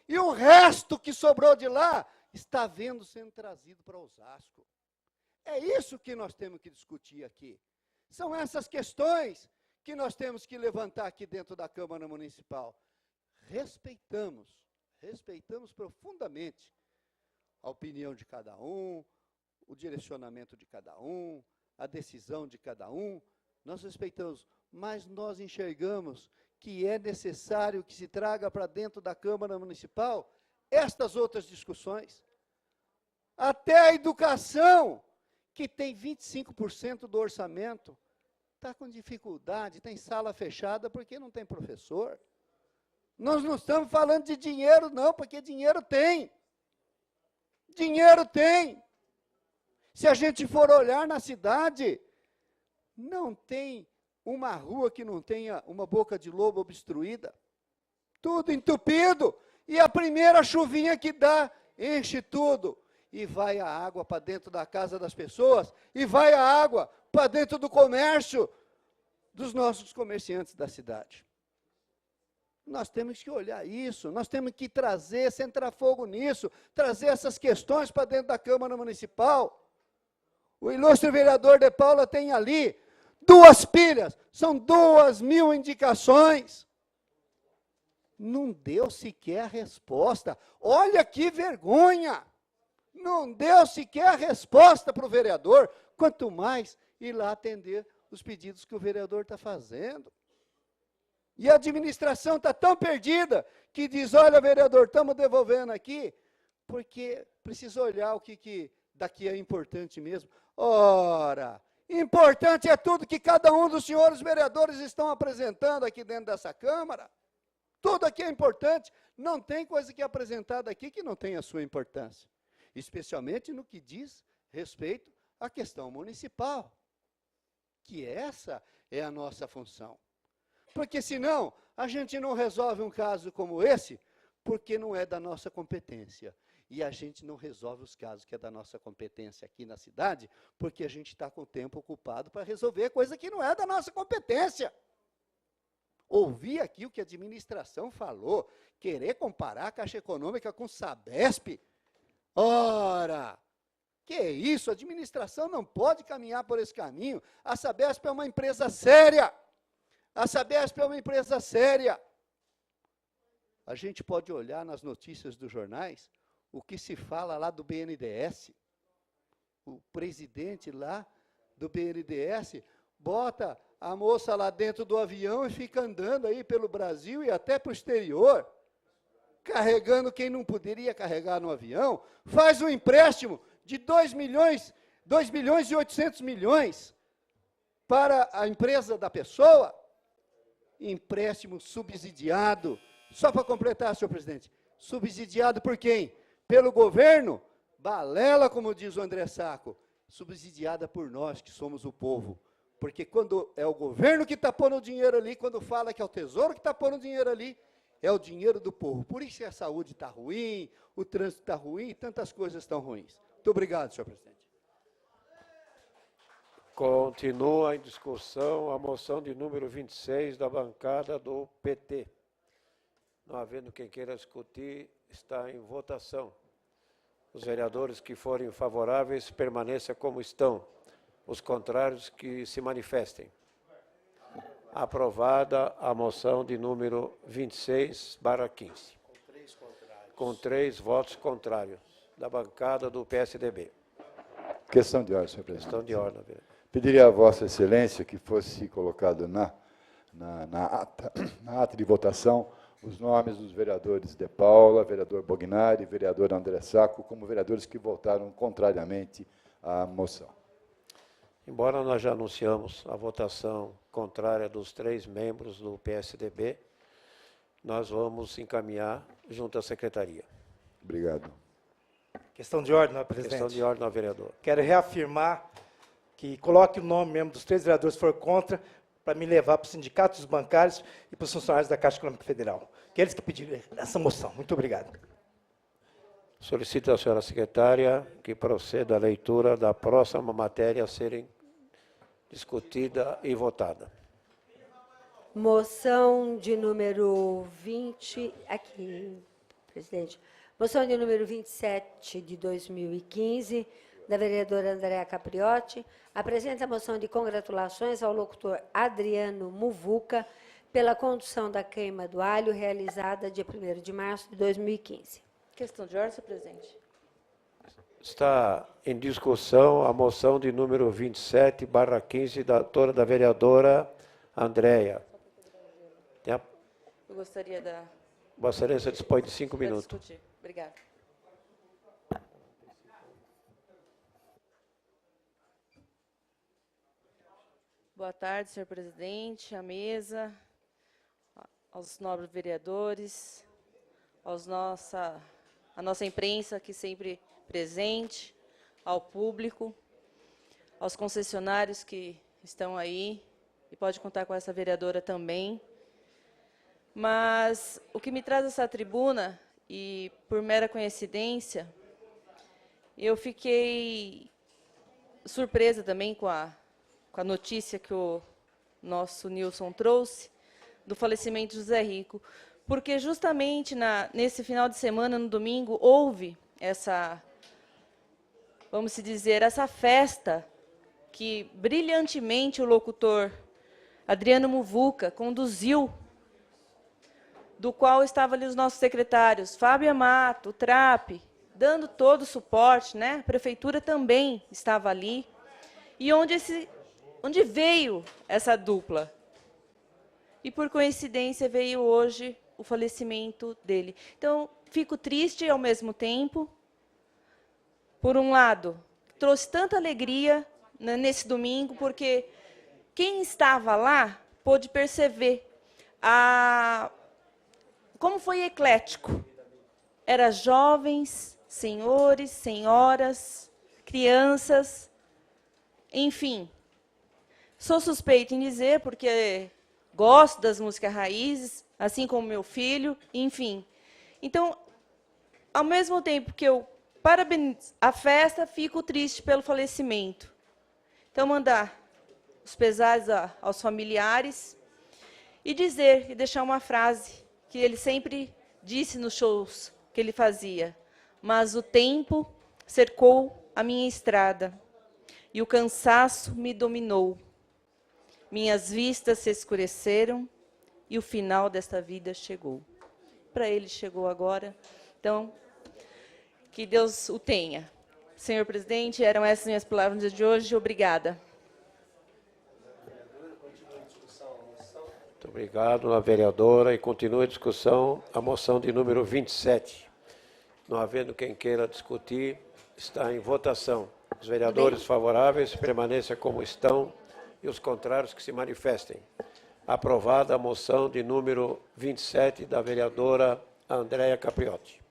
E o resto que sobrou de lá está sendo trazido para Osasco. É isso que nós temos que discutir aqui. São essas questões que nós temos que levantar aqui dentro da Câmara Municipal. Respeitamos profundamente a opinião de cada um, o direcionamento de cada um, a decisão de cada um, nós respeitamos, mas nós enxergamos que é necessário que se traga para dentro da Câmara Municipal estas outras discussões. Até a educação, que tem 25% do orçamento, está com dificuldade, tem sala fechada porque não tem professor. Nós não estamos falando de dinheiro, não, porque dinheiro tem. Dinheiro tem. Se a gente for olhar na cidade, não tem uma rua que não tenha uma boca de lobo obstruída. Tudo entupido. E a primeira chuvinha que dá, enche tudo. E vai a água para dentro da casa das pessoas, e vai a água para dentro do comércio dos nossos comerciantes da cidade. Nós temos que olhar isso, nós temos que trazer, centrar fogo nisso, trazer essas questões para dentro da Câmara Municipal. O ilustre vereador De Paula tem ali 2 pilhas, são 2.000 indicações. Não deu sequer a resposta. Olha que vergonha! Não deu sequer a resposta para o vereador, quanto mais ir lá atender os pedidos que o vereador está fazendo. E a administração está tão perdida que diz, olha, vereador, estamos devolvendo aqui, porque precisa olhar o que daqui é importante mesmo. Ora, Importante é tudo que cada um dos senhores vereadores estão apresentando aqui dentro dessa Câmara. Tudo aqui é importante. Não tem coisa que é apresentada aqui que não tenha a sua importância. Especialmente no que diz respeito à questão municipal. Que essa é a nossa função. Porque senão, a gente não resolve um caso como esse, porque não é da nossa competência. E a gente não resolve os casos que é da nossa competência aqui na cidade, porque a gente está com o tempo ocupado para resolver coisa que não é da nossa competência. Ouvi aqui o que a administração falou, querer comparar a Caixa Econômica com o Sabesp. Ora, que isso, a administração não pode caminhar por esse caminho. A Sabesp é uma empresa séria. A Sabesp é uma empresa séria. A gente pode olhar nas notícias dos jornais o que se fala lá do BNDES. O presidente lá do BNDES bota a moça lá dentro do avião e fica andando aí pelo Brasil e até para o exterior, carregando quem não poderia carregar no avião, faz um empréstimo de 2 bilhões e 800 milhões para a empresa da pessoa, empréstimo subsidiado, só para completar, senhor presidente, subsidiado por quem? Pelo governo? Balela, como diz o André Sacco, subsidiada por nós, que somos o povo. Porque quando é o governo que está pondo o dinheiro ali, quando fala que é o tesouro que está pondo o dinheiro ali, é o dinheiro do povo. Por isso que a saúde está ruim, o trânsito está ruim e tantas coisas estão ruins. Muito obrigado, senhor presidente. Continua em discussão a moção de número 26 da bancada do PT. Não havendo quem queira discutir, está em votação. Os vereadores que forem favoráveis permaneçam como estão. Os contrários que se manifestem. Aprovada a moção de número 26/15. Com 3 votos contrários da bancada do PSDB. Questão de ordem, senhor presidente. Questão de ordem, vereador. Pediria a Vossa Excelência que fosse colocado na ata de votação os nomes dos vereadores De Paula, vereador Bognari, vereador André Sacco, como vereadores que votaram contrariamente à moção. Embora nós já anunciamos a votação contrária dos 3 membros do PSDB, nós vamos encaminhar junto à secretaria. Obrigado. Questão de ordem, senhor presidente. Questão de ordem, vereador. Quero reafirmar que coloque o nome mesmo dos 3 vereadores que foram contra, para me levar para os sindicatos bancários e para os funcionários da Caixa Econômica Federal. Que eles que pediram essa moção. Muito obrigado. Solicito à senhora secretária que proceda a leitura da próxima matéria a serem discutida e votada. Moção de número 20, aqui, presidente. Moção de número 27 de 2015, da vereadora Andréa Capriotti, apresenta a moção de congratulações ao locutor Adriano Muvuca pela condução da queima do alho realizada dia 1º de março de 2015. Questão de ordem, senhor presidente. Está em discussão a moção de número 27/15 da vereadora Andréa. Eu gostaria da... Vossa Excelência dispõe de 5 minutos. discutir. Obrigada. Boa tarde, senhor presidente, à mesa, aos nobres vereadores, a nossa imprensa aqui sempre presente, ao público, aos concessionários que estão aí, e pode contar com essa vereadora também. Mas o que me traz essa tribuna, e por mera coincidência, eu fiquei surpresa também com a notícia que o nosso Nilson trouxe, do falecimento de José Rico, porque justamente nesse final de semana, no domingo, houve essa, vamos dizer, essa festa que brilhantemente o locutor Adriano Muvuca conduziu, do qual estavam ali os nossos secretários, Fábio Amato, o TRAP, dando todo o suporte, né? A prefeitura também estava ali, e onde veio essa dupla. E, por coincidência, veio hoje o falecimento dele. Então, fico triste ao mesmo tempo. Por um lado, trouxe tanta alegria, nesse domingo, porque quem estava lá pôde perceber como foi eclético. Era jovens, senhores, senhoras, crianças, enfim. Sou suspeita em dizer, porque gosto das músicas raízes, assim como meu filho, enfim. Então, ao mesmo tempo que eu parabenizo a festa, fico triste pelo falecimento. Então, mandar os pesares aos familiares e deixar uma frase que ele sempre disse nos shows que ele fazia: mas o tempo cercou a minha estrada e o cansaço me dominou. Minhas vistas se escureceram e o final desta vida chegou. Para ele chegou agora. Então, que Deus o tenha. Senhor presidente, eram essas minhas palavras no dia de hoje. Obrigada. Muito obrigado, a vereadora. E continua a discussão a moção de número 27. Não havendo quem queira discutir, está em votação. Os vereadores favoráveis permaneçam como estão e os contrários que se manifestem. Aprovada a moção de número 27 da vereadora Andréia Capriotti.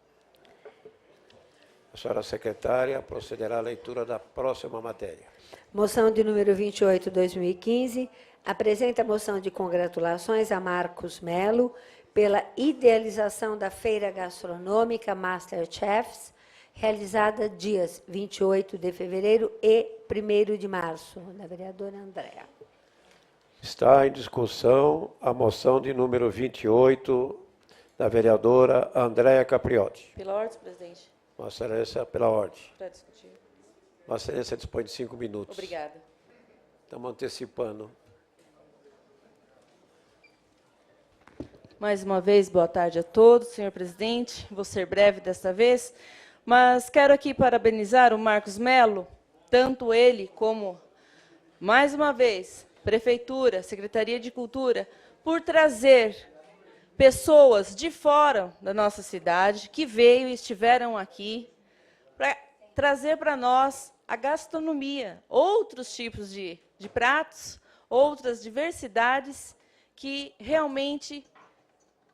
A senhora secretária procederá à leitura da próxima matéria. Moção de número 28, 2015, apresenta a moção de congratulações a Marcos Melo pela idealização da Feira Gastronômica Masterchefs, realizada dias 28 de fevereiro e 1º de março, da vereadora Andréa. Está em discussão a moção de número 28 da vereadora Andréa Capriotti. Pela ordem, presidente. Vossa Excelência, pela ordem. Para discutir. Vossa Excelência dispõe de 5 minutos. Obrigada. Estamos antecipando. Mais uma vez, boa tarde a todos, senhor presidente. Vou ser breve desta vez, mas quero aqui parabenizar o Marcos Melo, tanto ele como, mais uma vez, Prefeitura, Secretaria de Cultura, por trazer pessoas de fora da nossa cidade, que veio e estiveram aqui, para trazer para nós a gastronomia, outros tipos de pratos, outras diversidades que realmente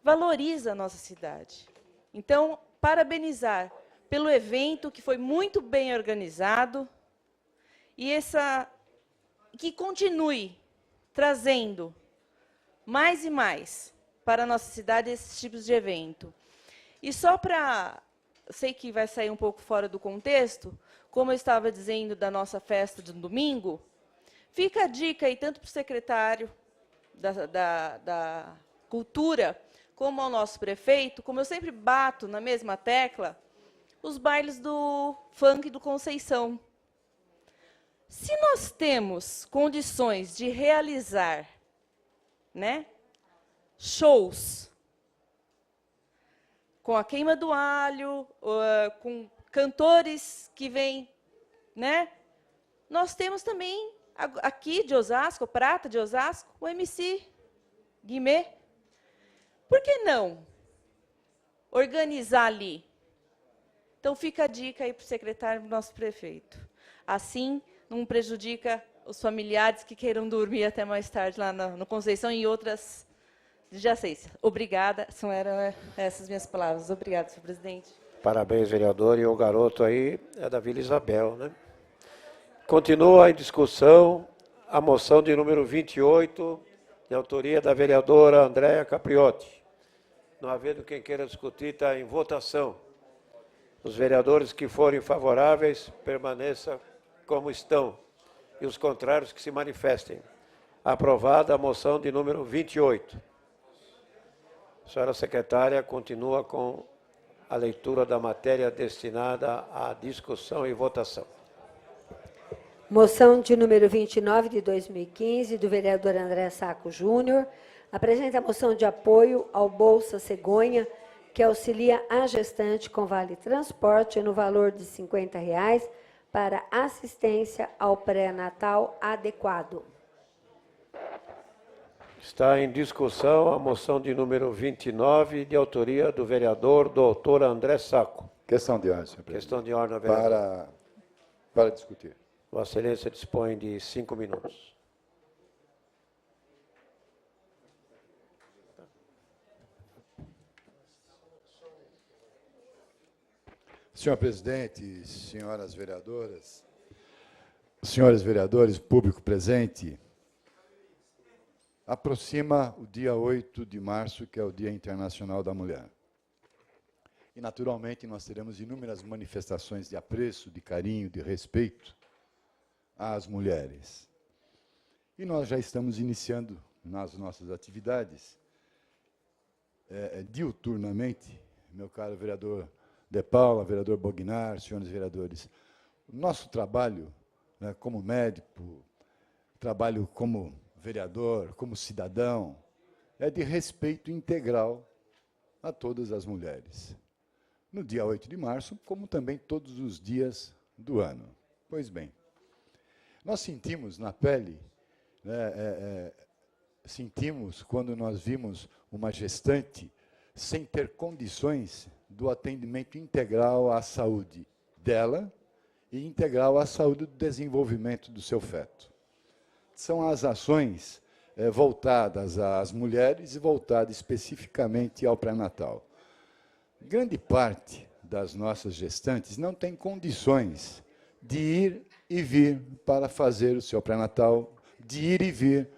valoriza a nossa cidade. Então, parabenizar pelo evento, que foi muito bem organizado, e que continue trazendo mais e mais para a nossa cidade esses tipos de evento. E só para... sei que vai sair um pouco fora do contexto, como eu estava dizendo da nossa festa de domingo, fica a dica aí tanto para o secretário da Cultura, como ao nosso prefeito, como eu sempre bato na mesma tecla, os bailes do funk do Conceição. Se nós temos condições de realizar, né, shows com a queima do alho, com cantores que vêm, né, nós temos também aqui de Osasco, Prata de Osasco, o MC Guimê. Por que não organizar ali? Então, fica a dica aí para o secretário do nosso prefeito. Assim, não prejudica os familiares que queiram dormir até mais tarde lá no Conceição e em outras adjacências. Obrigada, eram essas minhas palavras. Obrigada, senhor presidente. Parabéns, vereador. E o garoto aí é da Vila Isabel, né? Continua em discussão a moção de número 28, de autoria da vereadora Andréa Capriotti. Não havendo quem queira discutir, está em votação. Os vereadores que forem favoráveis, permaneçam como estão. E os contrários que se manifestem. Aprovada a moção de número 28. A senhora secretária continua com a leitura da matéria destinada à discussão e votação. Moção de número 29 de 2015, do vereador André Saco Júnior, apresenta a moção de apoio ao Bolsa Cegonha, que auxilia a gestante com vale transporte no valor de R$ 50 para assistência ao pré-natal adequado. Está em discussão a moção de número 29, de autoria do vereador doutor André Saco. Questão de ordem, senhor presidente. Questão de ordem, vereador. Para discutir. Vossa Excelência dispõe de 5 minutos. Senhor presidente, senhoras vereadoras, senhores vereadores, público presente, aproxima o dia 8 de março, que é o Dia Internacional da Mulher. E, naturalmente, nós teremos inúmeras manifestações de apreço, de carinho, de respeito às mulheres. E nós já estamos iniciando nas nossas atividades, diuturnamente, meu caro vereador De Paula, vereador Bognar, senhores vereadores, o nosso trabalho, né, como médico, trabalho como vereador, como cidadão, é de respeito integral a todas as mulheres. No dia 8 de março, como também todos os dias do ano. Pois bem, nós sentimos na pele, né, sentimos quando nós vimos uma gestante sem ter condições do atendimento integral à saúde dela e integral à saúde do desenvolvimento do seu feto. São as ações voltadas às mulheres e voltadas especificamente ao pré-natal. Grande parte das nossas gestantes não tem condições de ir e vir para fazer o seu pré-natal, de ir e vir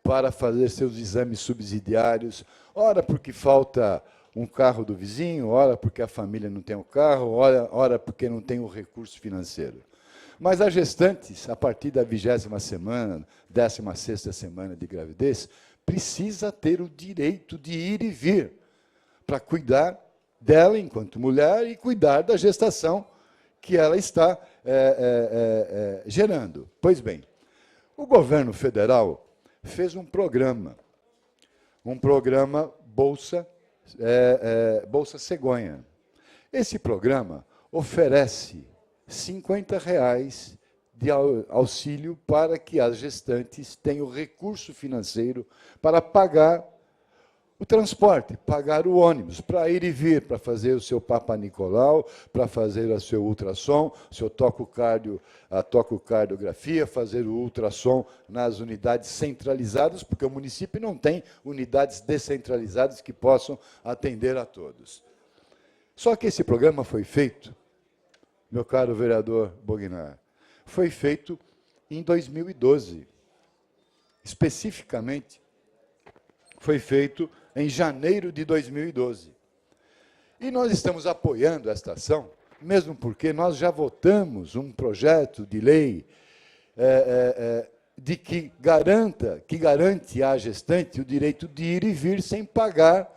para fazer seus exames subsidiários, ora porque falta um carro do vizinho, ora porque a família não tem o carro, ora porque não tem o recurso financeiro. Mas as gestantes, a partir da 20ª semana, 16ª semana de gravidez, precisa ter o direito de ir e vir para cuidar dela enquanto mulher e cuidar da gestação que ela está gerando. Pois bem, o governo federal fez um programa Bolsa Cegonha. Esse programa oferece R$ 50 de auxílio para que as gestantes tenham recurso financeiro para pagar o transporte, pagar o ônibus, para ir e vir, para fazer o seu Papa Nicolau, para fazer o seu ultrassom, seu a tococardiografia, fazer o ultrassom nas unidades centralizadas, porque o município não tem unidades descentralizadas que possam atender a todos. Só que esse programa foi feito, meu caro vereador Bognar, foi feito em 2012. Especificamente, foi feito em janeiro de 2012. E nós estamos apoiando esta ação, mesmo porque nós já votamos um projeto de lei que garante à gestante o direito de ir e vir sem pagar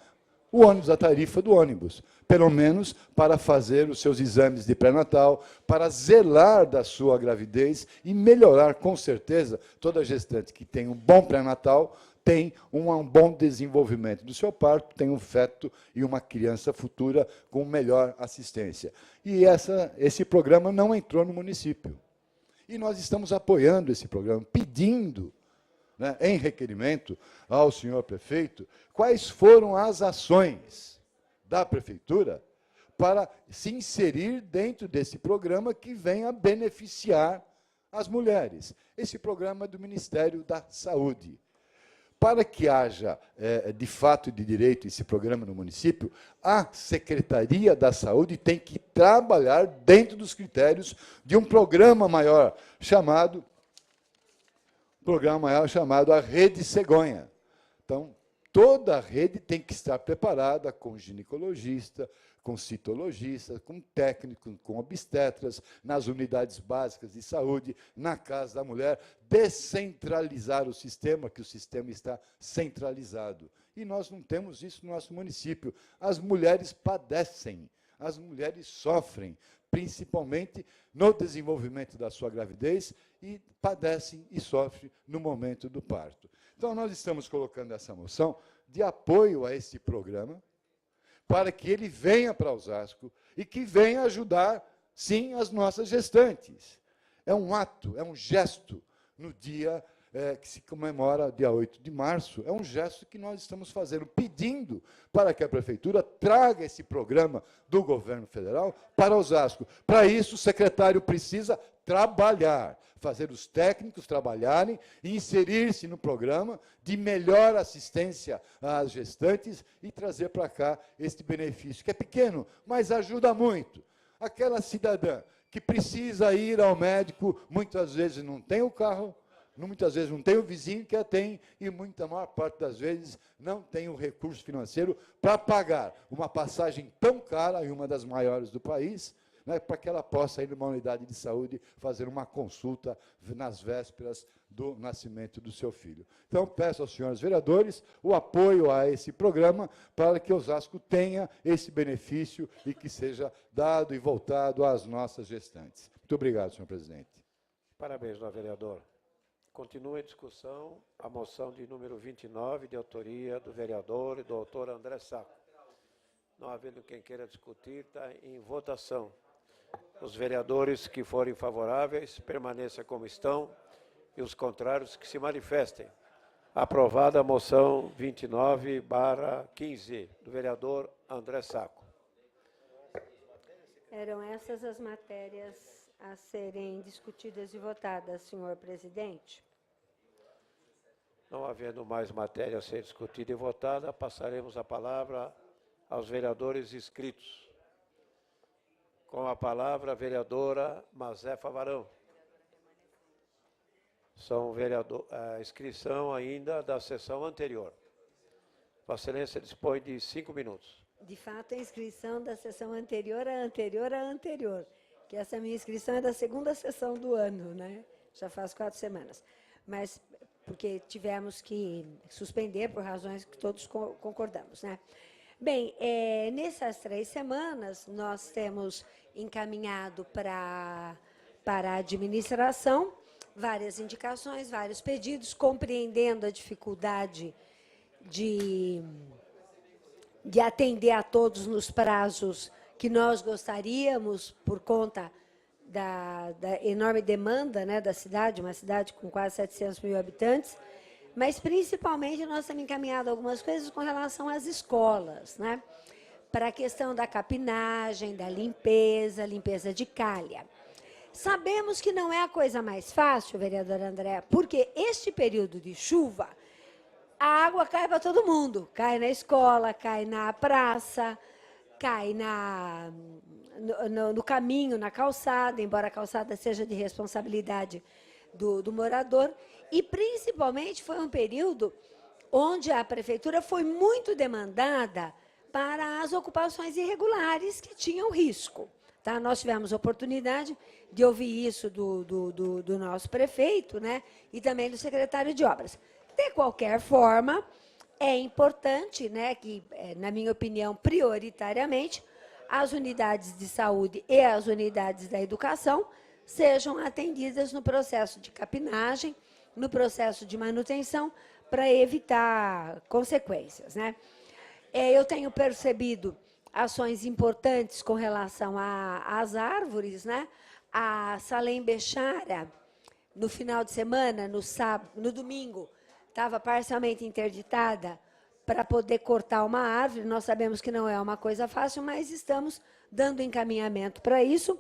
o ônibus, a tarifa do ônibus, pelo menos para fazer os seus exames de pré-natal, para zelar da sua gravidez e melhorar, com certeza, toda gestante que tem um bom pré-natal tem um bom desenvolvimento do seu parto, tem um feto e uma criança futura com melhor assistência. E esse programa não entrou no município. E nós estamos apoiando esse programa, pedindo, né, em requerimento ao senhor prefeito, quais foram as ações da prefeitura para se inserir dentro desse programa que venha beneficiar as mulheres. Esse programa é do Ministério da Saúde. Para que haja, de fato e de direito, esse programa no município, a Secretaria da Saúde tem que trabalhar dentro dos critérios de um programa maior chamado a Rede Cegonha. Então, toda a rede tem que estar preparada com ginecologista, com citologista, com técnico, com obstetras, nas unidades básicas de saúde, na Casa da Mulher, descentralizar o sistema, que o sistema está centralizado. E nós não temos isso no nosso município. As mulheres padecem, as mulheres sofrem, principalmente no desenvolvimento da sua gravidez, e padecem e sofrem no momento do parto. Então, nós estamos colocando essa moção de apoio a esse programa, para que ele venha para Osasco e que venha ajudar, sim, as nossas gestantes. É um ato, é um gesto no Dia que se comemora dia 8 de março. É um gesto que nós estamos fazendo, pedindo para que a Prefeitura traga esse programa do governo federal para Osasco. Para isso, o secretário precisa trabalhar, fazer os técnicos trabalharem e inserir-se no programa de melhor assistência às gestantes e trazer para cá este benefício, que é pequeno, mas ajuda muito. Aquela cidadã que precisa ir ao médico, muitas vezes não tem o carro, muitas vezes não tem o vizinho que a tem, e a maior parte das vezes não tem o recurso financeiro para pagar uma passagem tão cara, e uma das maiores do país, né, para que ela possa ir numa unidade de saúde fazer uma consulta nas vésperas do nascimento do seu filho. Então, peço aos senhores vereadores o apoio a esse programa para que Osasco tenha esse benefício e que seja dado e voltado às nossas gestantes. Muito obrigado, senhor presidente. Parabéns, senhor vereador. Continua em discussão a moção de número 29, de autoria do vereador e doutor André Saco. Não havendo quem queira discutir, está em votação. Os vereadores que forem favoráveis, permaneçam como estão, e os contrários que se manifestem. Aprovada a moção 29/15, do vereador André Saco. Eram essas as matérias a serem discutidas e votadas, senhor presidente. Não havendo mais matéria a ser discutida e votada, passaremos a palavra aos vereadores inscritos. Com a palavra, a vereadora Mazefa Varão. São a inscrição ainda da sessão anterior. Vossa Excelência dispõe de 5 minutos. De fato, a inscrição da sessão anterior à anterior, que essa minha inscrição é da segunda sessão do ano, né? Já faz 4 semanas. Mas porque tivemos que suspender por razões que todos concordamos, né? Bem, nessas 3 semanas, nós temos encaminhado para a administração várias indicações, vários pedidos, compreendendo a dificuldade de atender a todos nos prazos que nós gostaríamos, por conta da enorme demanda, né, da cidade, uma cidade com quase 700 mil habitantes, mas, principalmente, nós temos encaminhado algumas coisas com relação às escolas, né, para a questão da capinagem, da limpeza de calha. Sabemos que não é a coisa mais fácil, vereador André, porque este período de chuva, a água cai para todo mundo. Cai na escola, cai na praça, cai no caminho, na calçada, embora a calçada seja de responsabilidade do morador. E, principalmente, foi um período onde a prefeitura foi muito demandada para as ocupações irregulares que tinham risco. Tá? Nós tivemos oportunidade de ouvir isso do nosso prefeito, né, e também do secretário de Obras. De qualquer forma, é importante, né, que, na minha opinião, prioritariamente, as unidades de saúde e as unidades da educação sejam atendidas no processo de capinagem, no processo de manutenção, para evitar consequências, né? Eu tenho percebido ações importantes com relação às árvores, né? A Salem Bechara, no final de semana, no domingo, estava parcialmente interditada para poder cortar uma árvore. Nós sabemos que não é uma coisa fácil, mas estamos dando encaminhamento para isso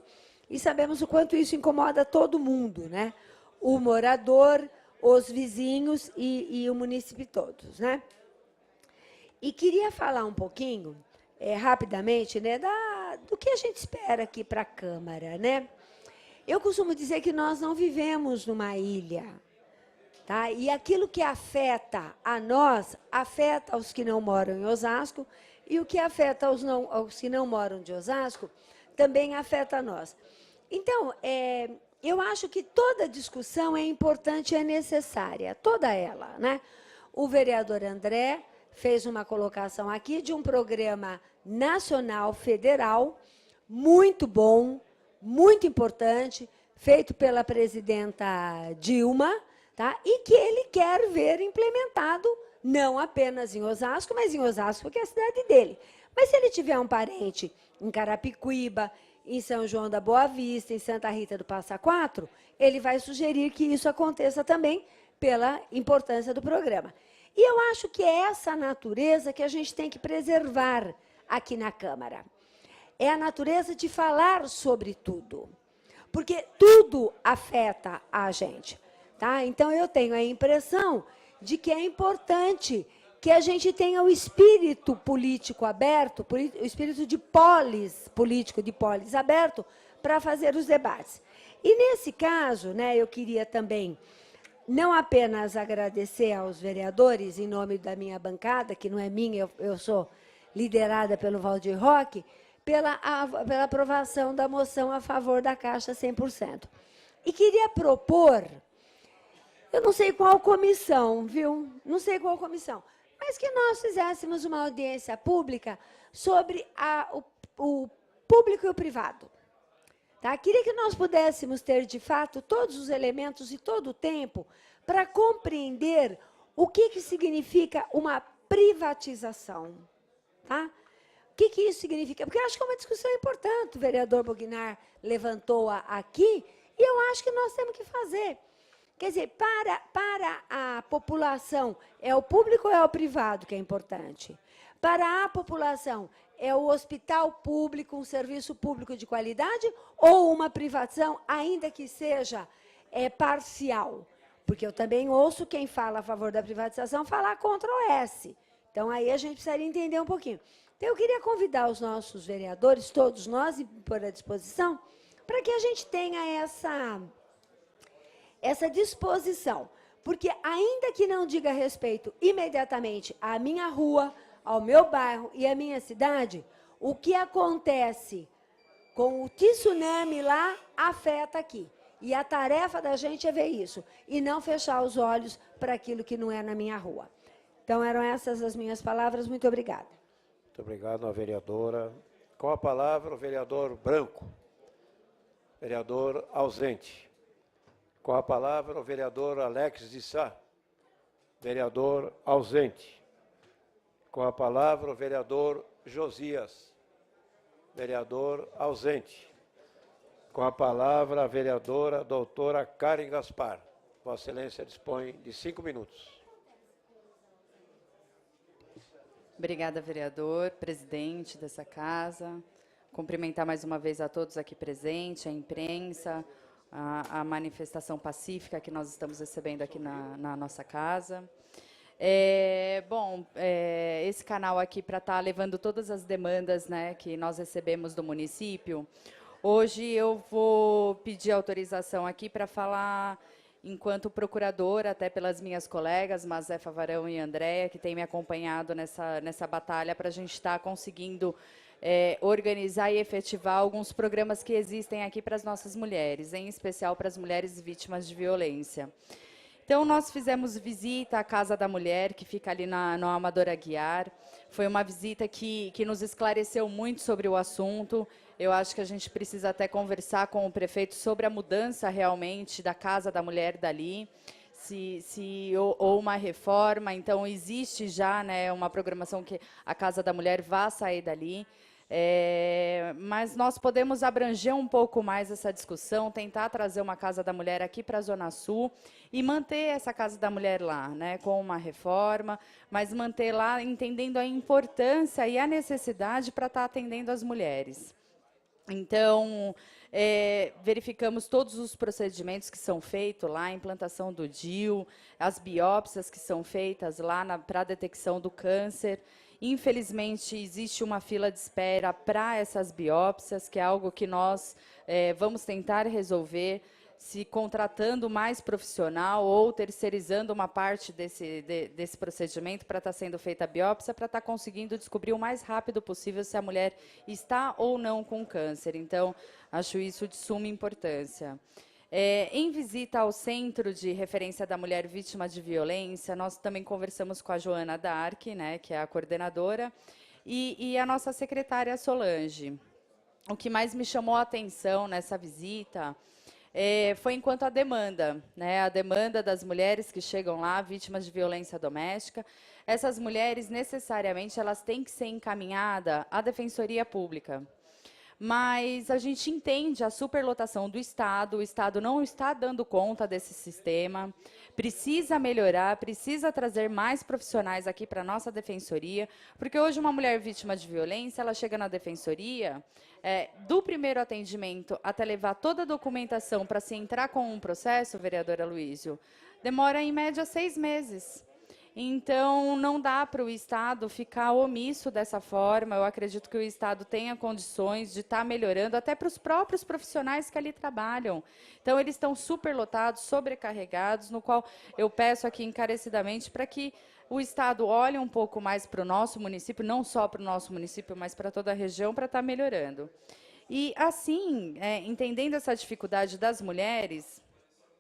e sabemos o quanto isso incomoda todo mundo, né? O morador, os vizinhos e o município todos, né? E queria falar um pouquinho, rapidamente, né, do que a gente espera aqui para a Câmara, né? Eu costumo dizer que nós não vivemos numa ilha, tá? E aquilo que afeta a nós, afeta aos que não moram em Osasco, e o que afeta aos que não moram de Osasco, também afeta a nós. Então, eu acho que toda discussão é importante e é necessária, toda ela, né? O vereador André fez uma colocação aqui de um programa nacional, federal, muito bom, muito importante, feito pela presidenta Dilma, tá? E que ele quer ver implementado, não apenas em Osasco, mas em Osasco, que é a cidade dele. Mas se ele tiver um parente em Carapicuíba, em São João da Boa Vista, em Santa Rita do Passa Quatro, ele vai sugerir que isso aconteça também, pela importância do programa. E eu acho que é essa natureza que a gente tem que preservar aqui na Câmara. É a natureza de falar sobre tudo, porque tudo afeta a gente. Tá? Então, eu tenho a impressão de que é importante que a gente tenha o espírito político aberto, o espírito de polis político, de polis aberto, para fazer os debates. E, nesse caso, né, eu queria também não apenas agradecer aos vereadores, em nome da minha bancada, que não é minha, eu sou liderada pelo Valdir Roque, pela aprovação da moção a favor da Caixa 100%. E queria propor, eu não sei qual comissão, viu? Não sei qual comissão, mas que nós fizéssemos uma audiência pública sobre o público e o privado. Tá? Queria que nós pudéssemos ter, de fato, todos os elementos e todo o tempo para compreender o que significa uma privatização. Tá? O que isso significa? Porque eu acho que é uma discussão importante, o vereador Bognar levantou aqui, e eu acho que nós temos que fazer. Quer dizer, para a população, é o público ou é o privado que é importante? Para a população, é o hospital público, um serviço público de qualidade, ou uma privatização, ainda que seja parcial? Porque eu também ouço quem fala a favor da privatização falar contra o S. Então, aí a gente precisaria entender um pouquinho. Então, eu queria convidar os nossos vereadores, todos nós, e pôr à disposição, para que a gente tenha essa disposição. Porque, ainda que não diga respeito imediatamente à minha rua, ao meu bairro e à minha cidade, o que acontece com o tsunami lá afeta aqui. E a tarefa da gente é ver isso, e não fechar os olhos para aquilo que não é na minha rua. Então, eram essas as minhas palavras. Muito obrigada. Muito obrigado, vereadora. Com a palavra, o vereador Branco. Vereador ausente. Com a palavra, o vereador Alex de Sá. Vereador ausente. Com a palavra, o vereador Josias. Vereador ausente. Com a palavra, a vereadora doutora Karen Gaspar. Vossa Excelência dispõe de 5 minutos. Obrigada, vereador, presidente dessa casa. Cumprimentar mais uma vez a todos aqui presentes, a imprensa, a manifestação pacífica que nós estamos recebendo aqui na nossa casa. Esse canal aqui para estar levando todas as demandas, né, que nós recebemos do município. Hoje eu vou pedir autorização aqui para falar enquanto procuradora, até pelas minhas colegas, Mazefa Varão e Andréia, que têm me acompanhado nessa batalha para a gente estar conseguindo organizar e efetivar alguns programas que existem aqui para as nossas mulheres, em especial para as mulheres vítimas de violência. Então, nós fizemos visita à Casa da Mulher, que fica ali no Amador Aguiar. Foi uma visita que nos esclareceu muito sobre o assunto. Eu acho que a gente precisa até conversar com o prefeito sobre a mudança realmente da Casa da Mulher dali, ou uma reforma. Então, existe já, né, uma programação que a Casa da Mulher vá sair dali. Mas nós podemos abranger um pouco mais essa discussão, tentar trazer uma Casa da Mulher aqui para a Zona Sul e manter essa Casa da Mulher lá, né, com uma reforma, mas manter lá entendendo a importância e a necessidade para estar atendendo as mulheres. Então, verificamos todos os procedimentos que são feitos lá, a implantação do DIU, as biópsias que são feitas lá para a detecção do câncer. Infelizmente, existe uma fila de espera para essas biópsias, que é algo que nós vamos tentar resolver, se contratando mais profissional ou terceirizando uma parte desse procedimento para estar sendo feita a biópsia, para estar conseguindo descobrir o mais rápido possível se a mulher está ou não com câncer. Então, acho isso de suma importância. Em visita ao Centro de Referência da Mulher Vítima de Violência, nós também conversamos com a Joana Dark, né, que é a coordenadora, e a nossa secretária Solange. O que mais me chamou a atenção nessa visita foi enquanto a demanda, né, a demanda das mulheres que chegam lá, vítimas de violência doméstica. Essas mulheres, necessariamente, elas têm que ser encaminhadas à Defensoria Pública. mas a gente entende a superlotação do Estado, o Estado não está dando conta desse sistema, precisa melhorar, precisa trazer mais profissionais aqui para a nossa defensoria, porque hoje uma mulher vítima de violência, ela chega na defensoria, do primeiro atendimento até levar toda a documentação para se entrar com um processo, vereadora Luísio, demora em média 6 meses. Então, não dá para o Estado ficar omisso dessa forma. Eu acredito que o Estado tenha condições de estar melhorando, até para os próprios profissionais que ali trabalham. Então, eles estão superlotados, sobrecarregados, no qual eu peço aqui encarecidamente para que o Estado olhe um pouco mais para o nosso município, não só para o nosso município, mas para toda a região, para estar melhorando. E, assim, entendendo essa dificuldade das mulheres,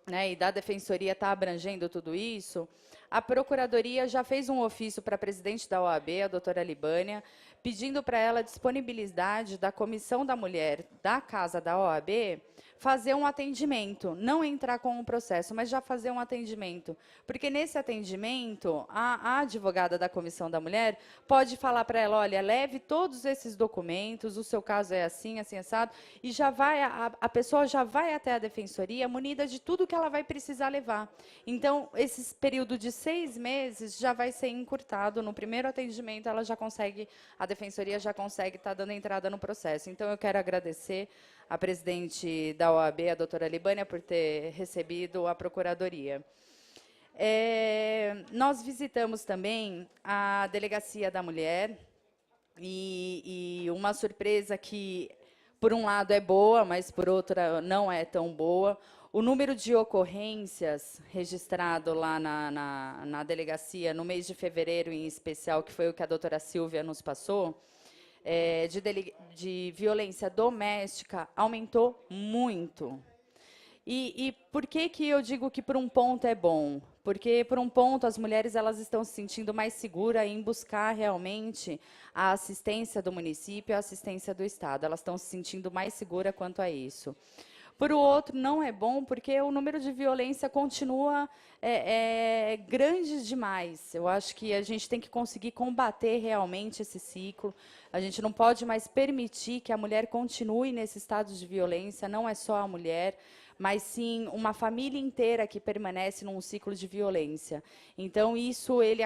né, e da defensoria estar abrangendo tudo isso, a Procuradoria já fez um ofício para a presidente da OAB, a doutora Libânia, pedindo para ela a disponibilidade da Comissão da Mulher da Casa da OAB fazer um atendimento, não entrar com um processo, mas já fazer um atendimento. Porque nesse atendimento, a advogada da Comissão da Mulher pode falar para ela, olha, leve todos esses documentos, o seu caso é assim, assim, assado, e já vai, a pessoa já vai até a defensoria munida de tudo que ela vai precisar levar. Então, esse período de 6 meses já vai ser encurtado. No primeiro atendimento, ela já consegue, a defensoria já consegue estar dando entrada no processo. Então, eu quero agradecer a presidente da OAB, a doutora Libânia, por ter recebido a Procuradoria. Nós visitamos também a Delegacia da Mulher, e uma surpresa que, por um lado, é boa, mas, por outro, não é tão boa. O número de ocorrências registrado lá na delegacia, no mês de fevereiro, em especial, que foi o que a doutora Silvia nos passou, de violência doméstica aumentou muito. E por que eu digo que por um ponto é bom? Porque, por um ponto, as mulheres elas estão se sentindo mais seguras em buscar realmente a assistência do município, a assistência do Estado. Elas estão se sentindo mais seguras quanto a isso. Por outro, não é bom porque o número de violência continua grande demais. Eu acho que a gente tem que conseguir combater realmente esse ciclo. A gente não pode mais permitir que a mulher continue nesse estado de violência, não é só a mulher, mas sim uma família inteira que permanece num ciclo de violência. Então, isso ele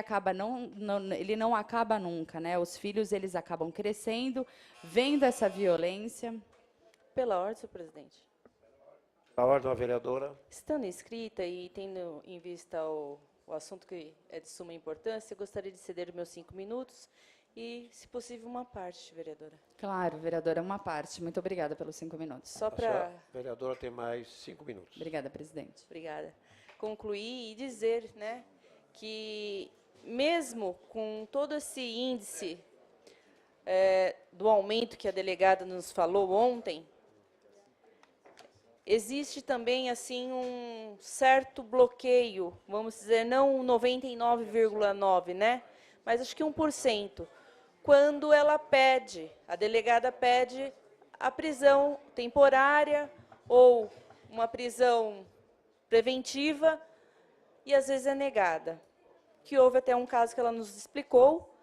não acaba nunca, né? Os filhos eles acabam crescendo, vendo essa violência. Pela ordem, senhor presidente. A ordem, vereadora. Estando inscrita e tendo em vista o assunto que é de suma importância, eu gostaria de ceder meus 5 minutos e, se possível, uma parte, vereadora. Claro, vereadora, uma parte. Muito obrigada pelos 5 minutos. Só para... Vereadora tem mais 5 minutos. Obrigada, presidente. Obrigada. Concluir e dizer, né, que mesmo com todo esse índice do aumento que a delegada nos falou ontem, existe também assim um certo bloqueio, vamos dizer, não 99,9%, né? Mas acho que 1%, quando ela pede, a delegada pede a prisão temporária ou uma prisão preventiva e às vezes é negada. Que houve até um caso que ela nos explicou,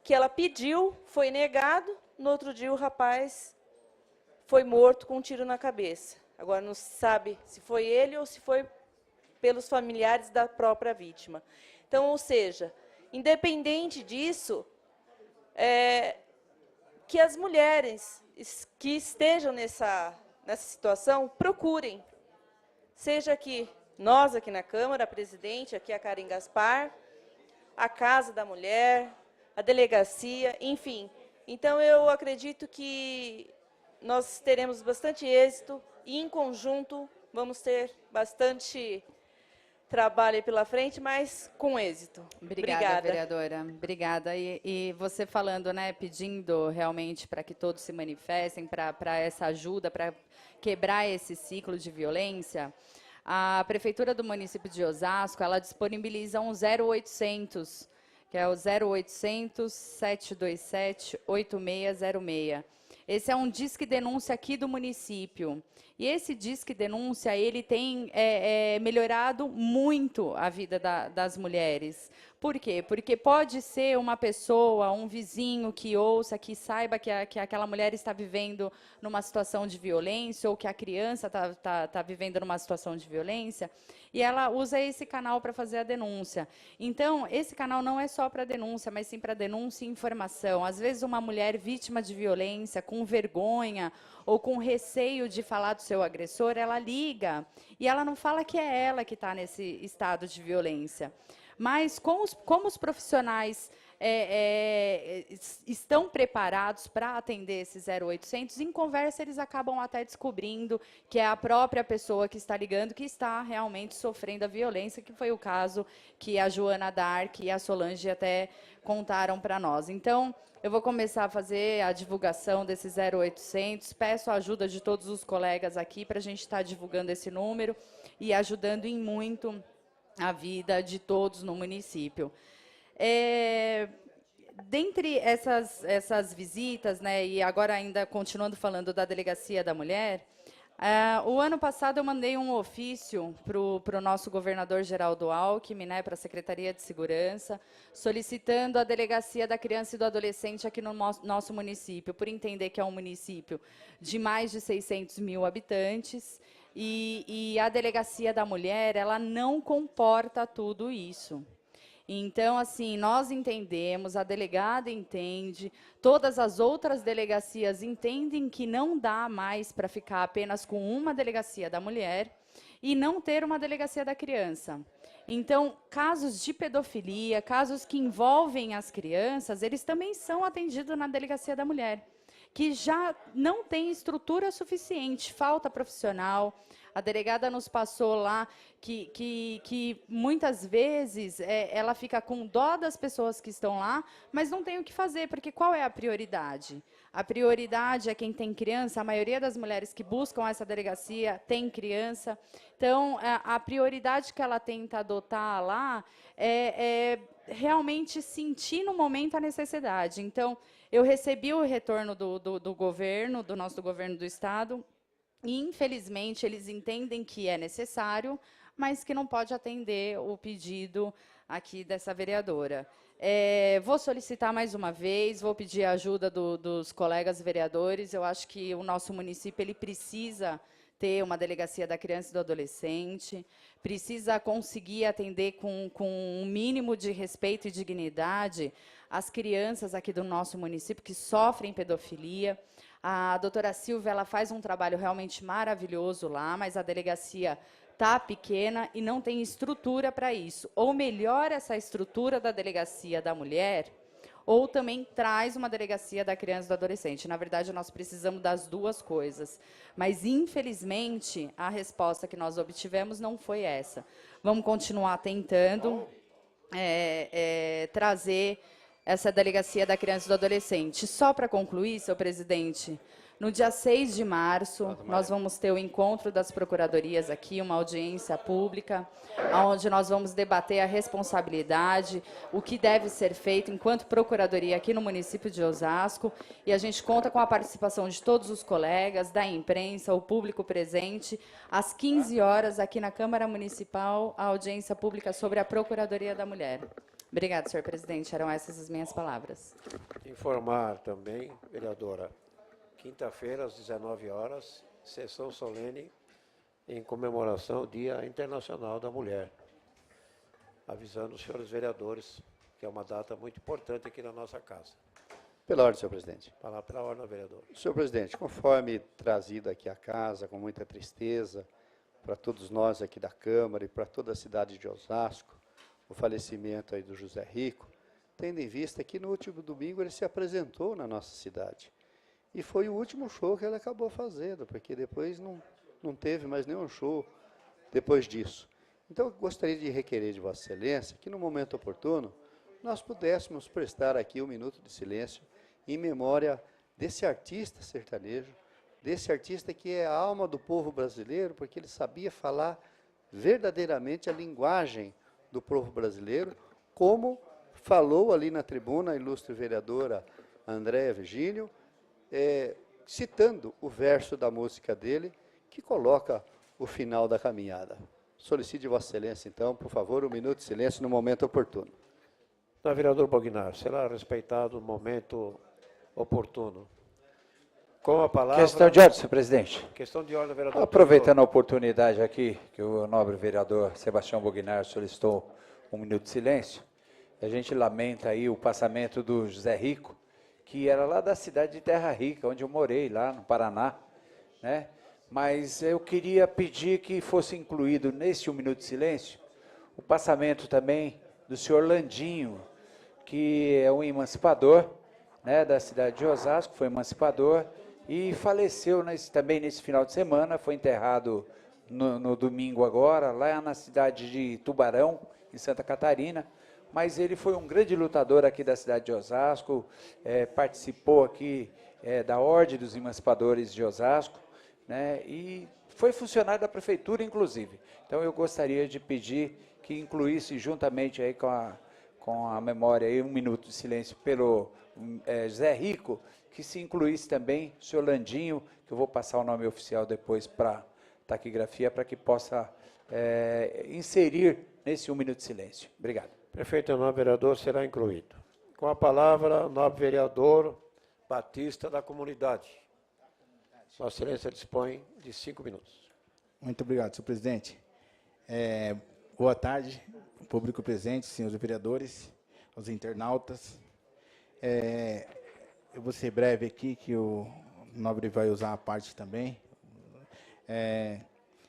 que ela pediu, foi negado, no outro dia o rapaz foi morto com um tiro na cabeça. Agora, não se sabe se foi ele ou se foi pelos familiares da própria vítima. Então, ou seja, independente disso, que as mulheres que estejam nessa situação procurem. Seja aqui, nós aqui na Câmara, a presidente, aqui a Karen Gaspar, a Casa da Mulher, a delegacia, enfim. Então, eu acredito que nós teremos bastante êxito e, em conjunto, vamos ter bastante trabalho aí pela frente, mas com êxito. Obrigada, vereadora. Obrigada. E você falando, né, pedindo realmente para que todos se manifestem, para essa ajuda, para quebrar esse ciclo de violência, a Prefeitura do município de Osasco, ela disponibiliza um 0800, que é o 0800 727 8606. Esse é um disque denúncia aqui do município. E esse disque denúncia, ele tem melhorado muito a vida das mulheres. Por quê? Porque pode ser uma pessoa, um vizinho que ouça, que saiba que aquela mulher está vivendo numa situação de violência ou que a criança está vivendo numa situação de violência, e ela usa esse canal para fazer a denúncia. Então, esse canal não é só para denúncia, mas sim para denúncia e informação. Às vezes, uma mulher vítima de violência, com vergonha ou com receio de falar do seu agressor, ela liga e ela não fala que é ela que está nesse estado de violência. Mas como os profissionais estão preparados para atender esse 0800, em conversa eles acabam até descobrindo que é a própria pessoa que está ligando que está realmente sofrendo a violência, que foi o caso que a Joana Dark e a Solange até contaram para nós. Então, eu vou começar a fazer a divulgação desse 0800, peço a ajuda de todos os colegas aqui para a gente estar divulgando esse número e ajudando em muito a vida de todos no município. Dentre essas visitas, né, e agora ainda continuando falando da Delegacia da Mulher, o ano passado eu mandei um ofício para o nosso governador Geraldo Alckmin, né, para a Secretaria de Segurança, solicitando a Delegacia da Criança e do Adolescente aqui no nosso município, por entender que é um município de mais de 600 mil habitantes, e a Delegacia da Mulher, ela não comporta tudo isso. Então, assim, nós entendemos, a delegada entende, todas as outras delegacias entendem que não dá mais para ficar apenas com uma delegacia da mulher e não ter uma delegacia da criança. Então, casos de pedofilia, casos que envolvem as crianças, eles também são atendidos na delegacia da mulher, que já não tem estrutura suficiente, falta profissional. A delegada nos passou lá que muitas vezes ela fica com dó das pessoas que estão lá, mas não tem o que fazer, porque qual é a prioridade? A prioridade é quem tem criança, a maioria das mulheres que buscam essa delegacia tem criança. Então, a prioridade que ela tenta adotar lá é realmente sentir no momento a necessidade. Então, eu recebi o retorno do governo, do nosso governo do Estado, e, infelizmente, eles entendem que é necessário, mas que não pode atender o pedido aqui dessa vereadora. Vou solicitar mais uma vez, vou pedir a ajuda dos colegas vereadores. Eu acho que o nosso município ele precisa ter uma delegacia da criança e do adolescente, precisa conseguir atender com um mínimo de respeito e dignidade as crianças aqui do nosso município que sofrem pedofilia. A doutora Silvia ela faz um trabalho realmente maravilhoso lá, mas a delegacia está pequena e não tem estrutura para isso. Ou melhora essa estrutura da delegacia da mulher, ou também traz uma delegacia da criança e do adolescente. Na verdade, nós precisamos das duas coisas. Mas, infelizmente, a resposta que nós obtivemos não foi essa. Vamos continuar tentando trazer essa delegacia da criança e do adolescente. Só para concluir, senhor presidente, no dia 6 de março, nós vamos ter o encontro das procuradorias aqui, uma audiência pública, onde nós vamos debater a responsabilidade, o que deve ser feito enquanto procuradoria aqui no município de Osasco, e a gente conta com a participação de todos os colegas, da imprensa, o público presente, às 15 horas aqui na Câmara Municipal, a audiência pública sobre a Procuradoria da Mulher. Obrigada, senhor presidente. Eram essas as minhas palavras. Informar também, vereadora, quinta-feira, às 19 horas, sessão solene em comemoração ao Dia Internacional da Mulher. Avisando os senhores vereadores que é uma data muito importante aqui na nossa casa. Pela ordem, senhor presidente. Falar pela ordem, vereador. Senhor presidente, conforme trazido aqui à casa, com muita tristeza, para todos nós aqui da Câmara e para toda a cidade de Osasco, o falecimento aí do José Rico, tendo em vista que no último domingo ele se apresentou na nossa cidade. E foi o último show que ele acabou fazendo, porque depois não teve mais nenhum show depois disso. Então, eu gostaria de requerer de Vossa Excelência que, no momento oportuno, nós pudéssemos prestar aqui um minuto de silêncio em memória desse artista sertanejo, desse artista que é a alma do povo brasileiro, porque ele sabia falar verdadeiramente a linguagem do povo brasileiro, como falou ali na tribuna a ilustre vereadora Andréa Virgínio, citando o verso da música dele, que coloca o final da caminhada. Solicite Vossa Excelência, então, por favor, um minuto de silêncio no momento oportuno. Então, vereador Bognar, será respeitado o momento oportuno. Com a palavra... Questão de ordem, senhor presidente. Questão de ordem, vereador. Aproveitando a oportunidade aqui, que o nobre vereador Sebastião Bognar solicitou um minuto de silêncio, a gente lamenta aí o passamento do José Rico, que era lá da cidade de Terra Rica, onde eu morei, lá no Paraná, né? Mas eu queria pedir que fosse incluído nesse um minuto de silêncio o passamento também do senhor Landinho, que é um emancipador, né, da cidade de Osasco, foi emancipador e faleceu também nesse final de semana, foi enterrado no domingo agora, lá na cidade de Tubarão, em Santa Catarina, mas ele foi um grande lutador aqui da cidade de Osasco, participou aqui da Ordem dos Emancipadores de Osasco, né, e foi funcionário da prefeitura, inclusive. Então, eu gostaria de pedir que incluísse juntamente aí com a memória, aí, um minuto de silêncio pelo Zé Rico, que se incluísse também o senhor Landinho, que eu vou passar o nome oficial depois para taquigrafia, para que possa inserir nesse um minuto de silêncio. Obrigado. Prefeito, o nobre vereador será incluído. Com a palavra, o nobre vereador Batista da Comunidade. Vossa Excelência dispõe de 5 minutos. Muito obrigado, senhor presidente. Boa tarde, público presente, senhores vereadores, aos internautas. Eu vou ser breve aqui, que o nobre vai usar a parte também.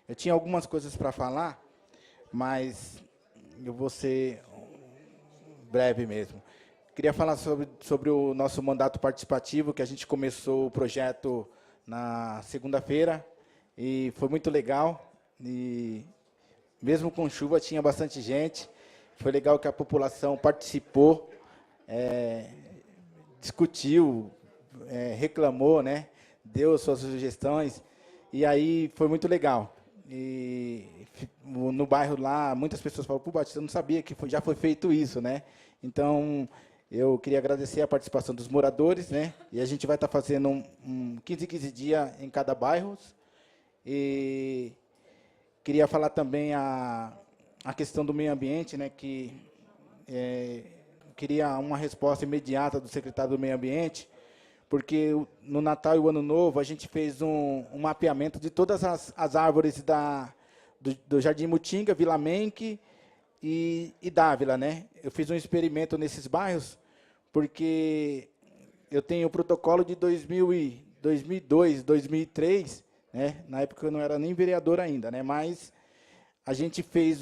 Eu tinha algumas coisas para falar, mas eu vou ser breve mesmo. Queria falar sobre o nosso mandato participativo, que a gente começou o projeto na segunda-feira, e foi muito legal, e mesmo com chuva tinha bastante gente, foi legal que a população participou, discutiu, reclamou, né, deu suas sugestões, e aí foi muito legal. E no bairro lá, muitas pessoas falaram, pô, Batista, eu não sabia que já foi feito isso, né? Então, eu queria agradecer a participação dos moradores, né? E a gente vai estar fazendo 15 dias em cada bairro. E queria falar também a questão do meio ambiente, né? Que queria uma resposta imediata do secretário do Meio Ambiente, porque no Natal e o Ano Novo a gente fez um mapeamento de todas as árvores do Jardim Mutinga, Vila Menck e Dávila, né? Eu fiz um experimento nesses bairros, porque eu tenho o protocolo de 2002, 2003, né? Na época eu não era nem vereador ainda, né? Mas a gente fez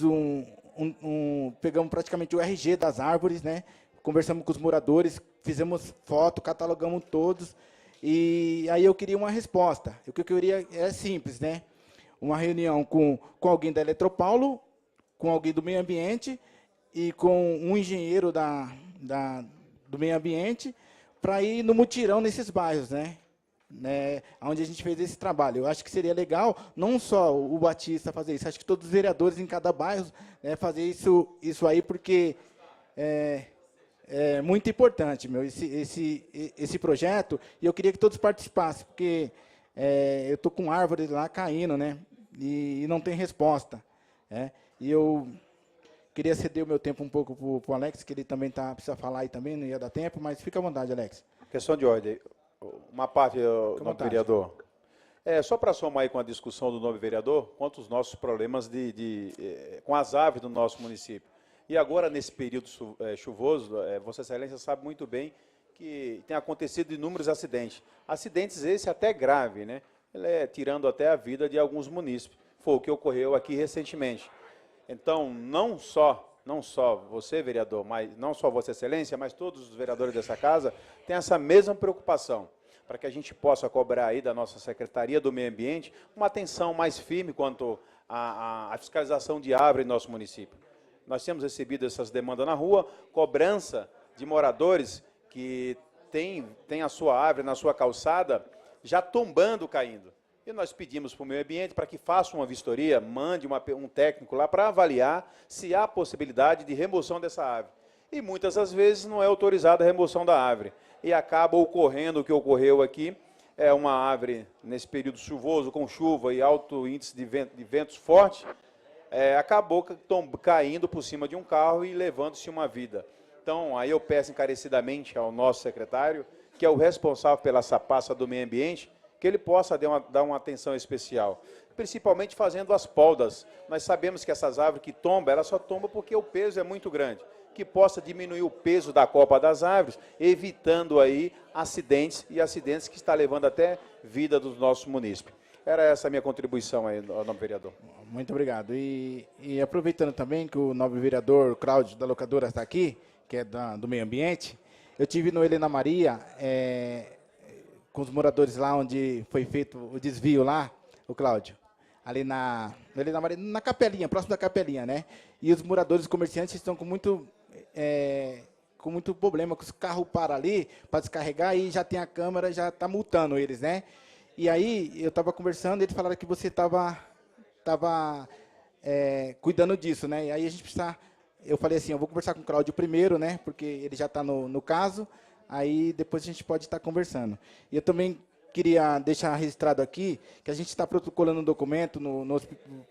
pegamos praticamente o RG das árvores, né? Conversamos com os moradores, fizemos foto, catalogamos todos, e aí eu queria uma resposta. O que eu queria é simples, né? Uma reunião com alguém da Eletropaulo, com alguém do meio ambiente e com um engenheiro do meio ambiente, para ir no mutirão nesses bairros, né? Onde a gente fez esse trabalho. Eu acho que seria legal, não só o Batista fazer isso, acho que todos os vereadores em cada bairro, né, fazer isso aí, porque é muito importante, esse projeto, e eu queria que todos participassem, porque eu estou com árvores lá caindo, né, e não tem resposta. E eu queria ceder o meu tempo um pouco para o Alex, que ele também precisa falar aí também, não ia dar tempo, mas fica à vontade, Alex. Questão de ordem. Uma parte, nobre vereador. Só para somar aí com a discussão do nobre vereador, quanto os nossos problemas com as aves do nosso município. E agora, nesse período chuvoso, Vossa Excelência sabe muito bem que tem acontecido inúmeros acidentes. Acidentes esse até grave, né? Tirando até a vida de alguns munícipes. Foi o que ocorreu aqui recentemente. Então, não só você, vereador, mas não só Vossa Excelência, mas todos os vereadores dessa casa têm essa mesma preocupação, para que a gente possa cobrar aí da nossa Secretaria do Meio Ambiente uma atenção mais firme quanto à fiscalização de árvore em nosso município. Nós temos recebido essas demandas na rua, cobrança de moradores que têm a sua árvore na sua calçada já tombando, caindo. E nós pedimos para o meio ambiente para que faça uma vistoria, mande um técnico lá para avaliar se há possibilidade de remoção dessa árvore. E muitas das vezes não é autorizada a remoção da árvore. E acaba ocorrendo o que ocorreu aqui, uma árvore nesse período chuvoso, com chuva e alto índice de ventos fortes, acabou caindo por cima de um carro e levando-se uma vida. Então, aí eu peço encarecidamente ao nosso secretário, que é o responsável pela essa pasta do meio ambiente, que ele possa dar uma atenção especial, principalmente fazendo as podas. Nós sabemos que essas árvores que tombam, elas só tombam porque o peso é muito grande. Que possa diminuir o peso da copa das árvores, evitando aí acidentes, e acidentes que está levando até vida dos nossos munícipes. Era essa a minha contribuição aí, nobre vereador. Muito obrigado. E aproveitando também que o nobre vereador Cláudio da locadora está aqui, que é do meio ambiente, eu tive no Helena Maria, com os moradores lá onde foi feito o desvio lá, o Cláudio, ali no Helena Maria, na capelinha, próximo da capelinha, né? E os moradores e comerciantes estão com muito problema, que os carros param ali para descarregar e já tem a câmera, já está multando eles, né? E aí, eu estava conversando, eles falaram que você estava cuidando disso, né? E aí a gente precisa... Eu falei assim, eu vou conversar com o Cláudio primeiro, né? Porque ele já está no caso, aí depois a gente pode estar conversando. E eu também queria deixar registrado aqui que a gente está protocolando um documento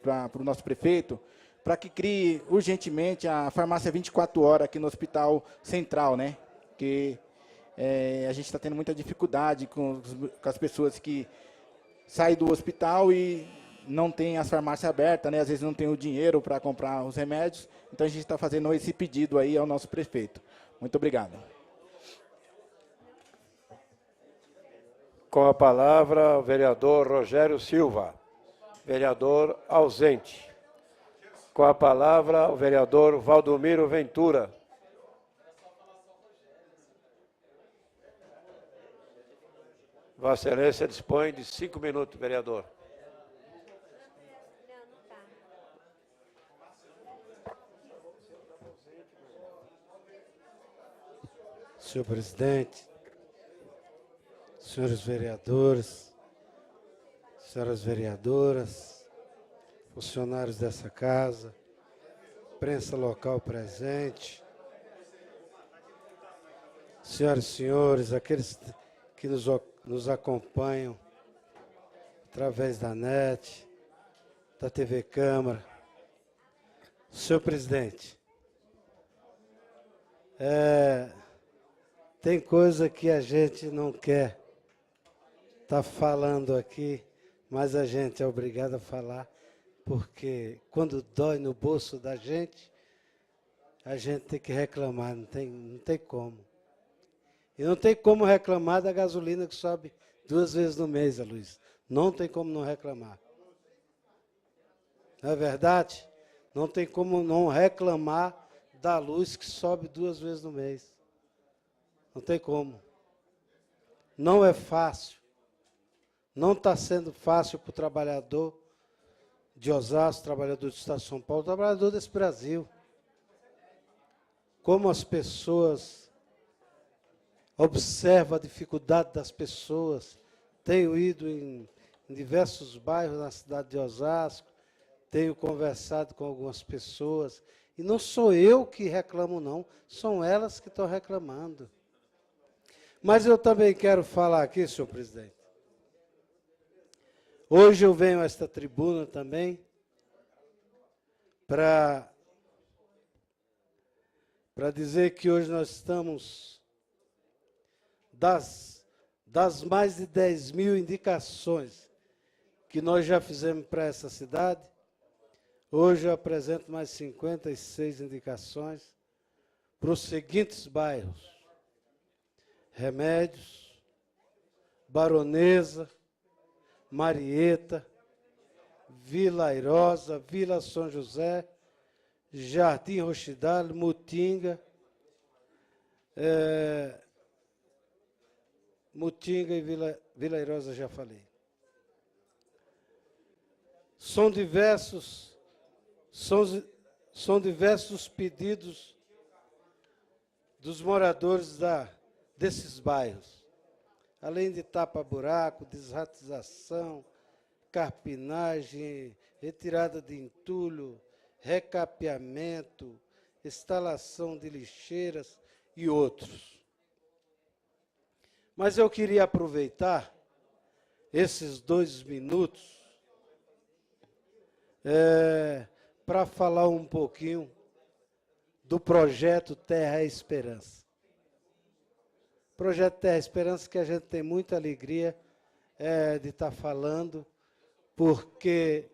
para o nosso prefeito, para que crie urgentemente a farmácia 24 horas aqui no Hospital Central, né? Que a gente está tendo muita dificuldade com as pessoas que saem do hospital e não tem as farmácias abertas, né? Às vezes não tem o dinheiro para comprar os remédios. Então, a gente está fazendo esse pedido aí ao nosso prefeito. Muito obrigado. Com a palavra, o vereador Rogério Silva. Vereador ausente. Com a palavra, o vereador Valdomiro Ventura. Vossa Excelência dispõe de 5 minutos, vereador. Senhor presidente, senhores vereadores, senhoras vereadoras, funcionários dessa casa, imprensa local presente, senhoras e senhores, aqueles que nos acompanham através da NET, da TV Câmara. Senhor presidente, tem coisa que a gente não quer estar falando aqui, mas a gente é obrigado a falar, porque quando dói no bolso da gente, a gente tem que reclamar, não tem como. E não tem como reclamar da gasolina que sobe 2 vezes no mês, Luiz. Não tem como não reclamar. Não é verdade? Não tem como não reclamar da luz que sobe 2 vezes no mês. Não tem como. Não é fácil. Não está sendo fácil para o trabalhador de Osasco, trabalhador do Estado de São Paulo, trabalhador desse Brasil. Como as pessoas observam a dificuldade das pessoas. Tenho ido em diversos bairros na cidade de Osasco, tenho conversado com algumas pessoas, e não sou eu que reclamo, não, são elas que estão reclamando. Mas eu também quero falar aqui, senhor presidente. Hoje eu venho a esta tribuna também para dizer que hoje nós estamos, das mais de 10 mil indicações que nós já fizemos para essa cidade, hoje eu apresento mais 56 indicações para os seguintes bairros: Remédios, Baronesa, Marieta, Vila Airosa, Vila São José, Jardim Rochidale, Mutinga, Mutinga e Vila Airosa, já falei. São diversos os pedidos dos moradores desses bairros. Além de tapa-buraco, desratização, carpinagem, retirada de entulho, recapeamento, instalação de lixeiras e outros. Mas eu queria aproveitar esses 2 minutos para falar um pouquinho do projeto Terra e Esperança. Projeto Terra e Esperança que a gente tem muita alegria de estar falando, porque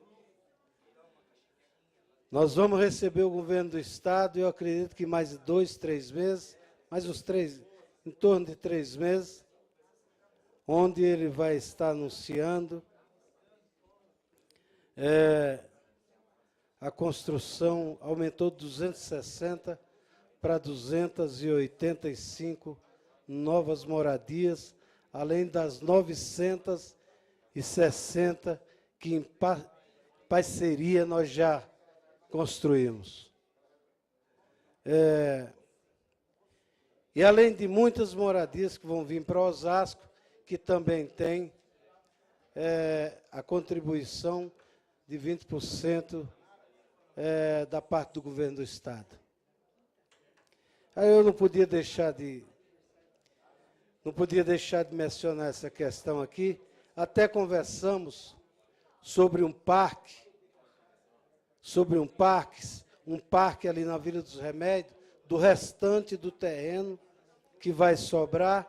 nós vamos receber o governo do Estado, e eu acredito que mais 2, 3 meses, em torno de 3 meses, onde ele vai estar anunciando a construção, aumentou de 260 para 285 novas moradias, além das 960 que em parceria nós já construímos. E além de muitas moradias que vão vir para Osasco, que também tem a contribuição de 20% da parte do governo do Estado. Aí eu não podia deixar de mencionar essa questão aqui. Até conversamos sobre um parque ali na Vila dos Remédios, do restante do terreno que vai sobrar,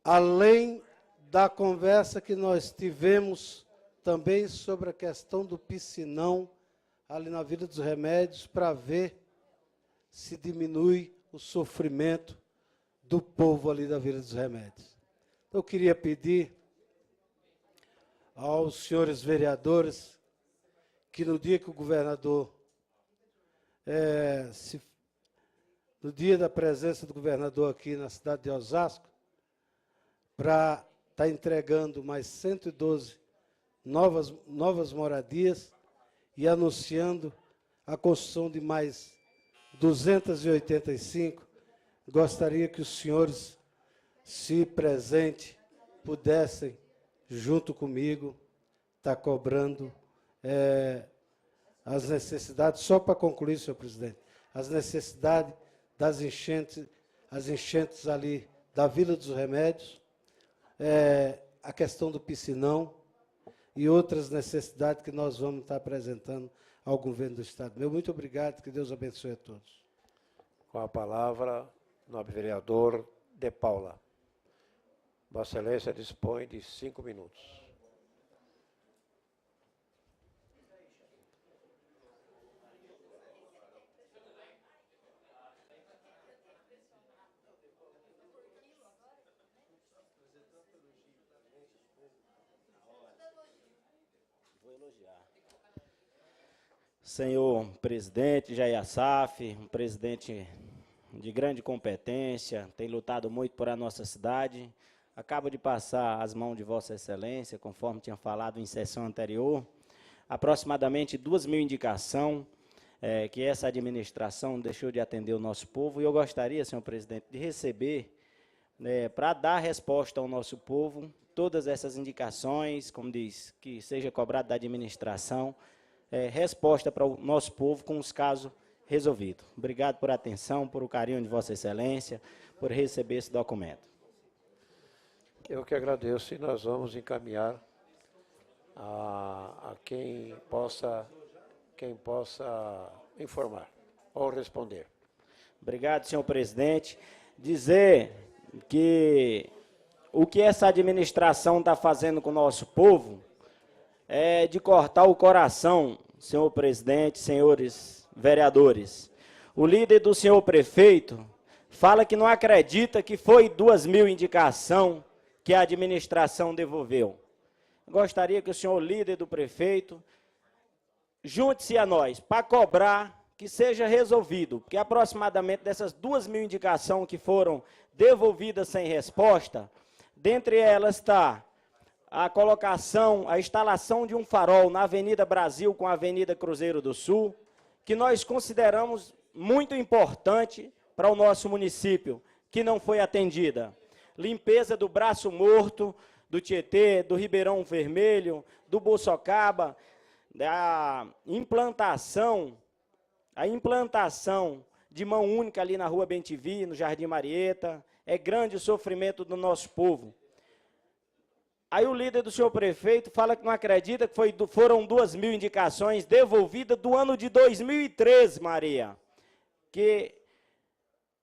além da conversa que nós tivemos também sobre a questão do piscinão ali na Vila dos Remédios, para ver se diminui o sofrimento do povo ali da Vila dos Remédios. Eu queria pedir aos senhores vereadores que no dia que o governador, no dia da presença do governador aqui na cidade de Osasco, para estar entregando mais 112 novas moradias e anunciando a construção de mais 285, gostaria que os senhores, se presente, pudessem, junto comigo, estar cobrando as necessidades, só para concluir, senhor presidente, as necessidades das enchentes, as enchentes ali da Vila dos Remédios, a questão do piscinão e outras necessidades que nós vamos estar apresentando ao governo do Estado. Meu muito obrigado, que Deus abençoe a todos. Com a palavra, nobre vereador De Paula. Vossa Excelência dispõe de 5 minutos. Senhor presidente Jair Assaf, um presidente de grande competência, tem lutado muito por a nossa cidade. Acaba de passar às mãos de Vossa Excelência, conforme tinha falado em sessão anterior, aproximadamente 2.000 indicações que essa administração deixou de atender o nosso povo. E eu gostaria, senhor presidente, de receber, para dar resposta ao nosso povo, todas essas indicações, como diz, que seja cobrado da administração, resposta para o nosso povo com os casos resolvidos. Obrigado por a atenção, por o carinho de Vossa Excelência, por receber esse documento. Eu que agradeço, e nós vamos encaminhar a quem possa informar ou responder. Obrigado, senhor presidente. Dizer que o que essa administração está fazendo com o nosso povo é de cortar o coração, senhor presidente, senhores vereadores. O líder do senhor prefeito fala que não acredita que foi 2.000 indicações que a administração devolveu. Gostaria que o senhor líder do prefeito junte-se a nós para cobrar que seja resolvido, porque aproximadamente dessas 2.000 indicações que foram devolvidas sem resposta, dentre elas está a colocação, a instalação de um farol na Avenida Brasil com a Avenida Cruzeiro do Sul, que nós consideramos muito importante para o nosso município, que não foi atendida. Limpeza do Braço Morto, do Tietê, do Ribeirão Vermelho, do Bolsocaba, a implantação de mão única ali na Rua Bentivi, no Jardim Marieta, é grande o sofrimento do nosso povo. Aí o líder do senhor prefeito fala que não acredita que foram 2.000 indicações devolvidas do ano de 2013, Maria, que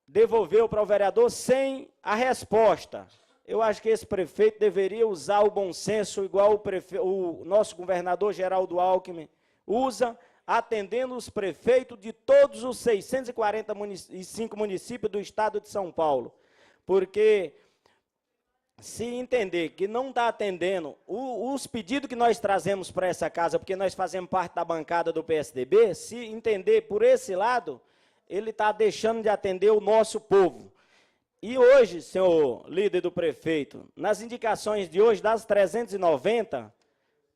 devolveu para o vereador sem a resposta. Eu acho que esse prefeito deveria usar o bom senso, igual o nosso governador Geraldo Alckmin usa, atendendo os prefeitos de todos os 645 municípios do estado de São Paulo. Porque se entender que não está atendendo os pedidos que nós trazemos para essa casa, porque nós fazemos parte da bancada do PSDB, se entender por esse lado, ele está deixando de atender o nosso povo. E hoje, senhor líder do prefeito, nas indicações de hoje, das 390,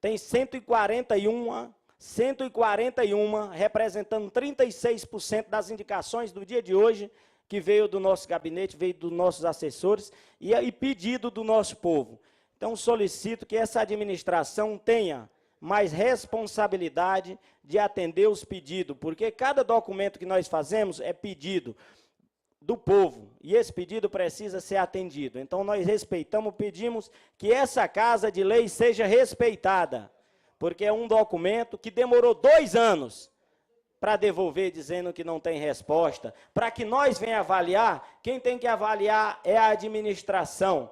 tem 141, representando 36% das indicações do dia de hoje, que veio do nosso gabinete, veio dos nossos assessores e pedido do nosso povo. Então, solicito que essa administração tenha mais responsabilidade de atender os pedidos, porque cada documento que nós fazemos é pedido do povo, e esse pedido precisa ser atendido. Então, nós respeitamos, pedimos que essa Casa de Lei seja respeitada, porque é um documento que demorou 2 anos para devolver, dizendo que não tem resposta, para que nós venhamos avaliar. Quem tem que avaliar é a administração,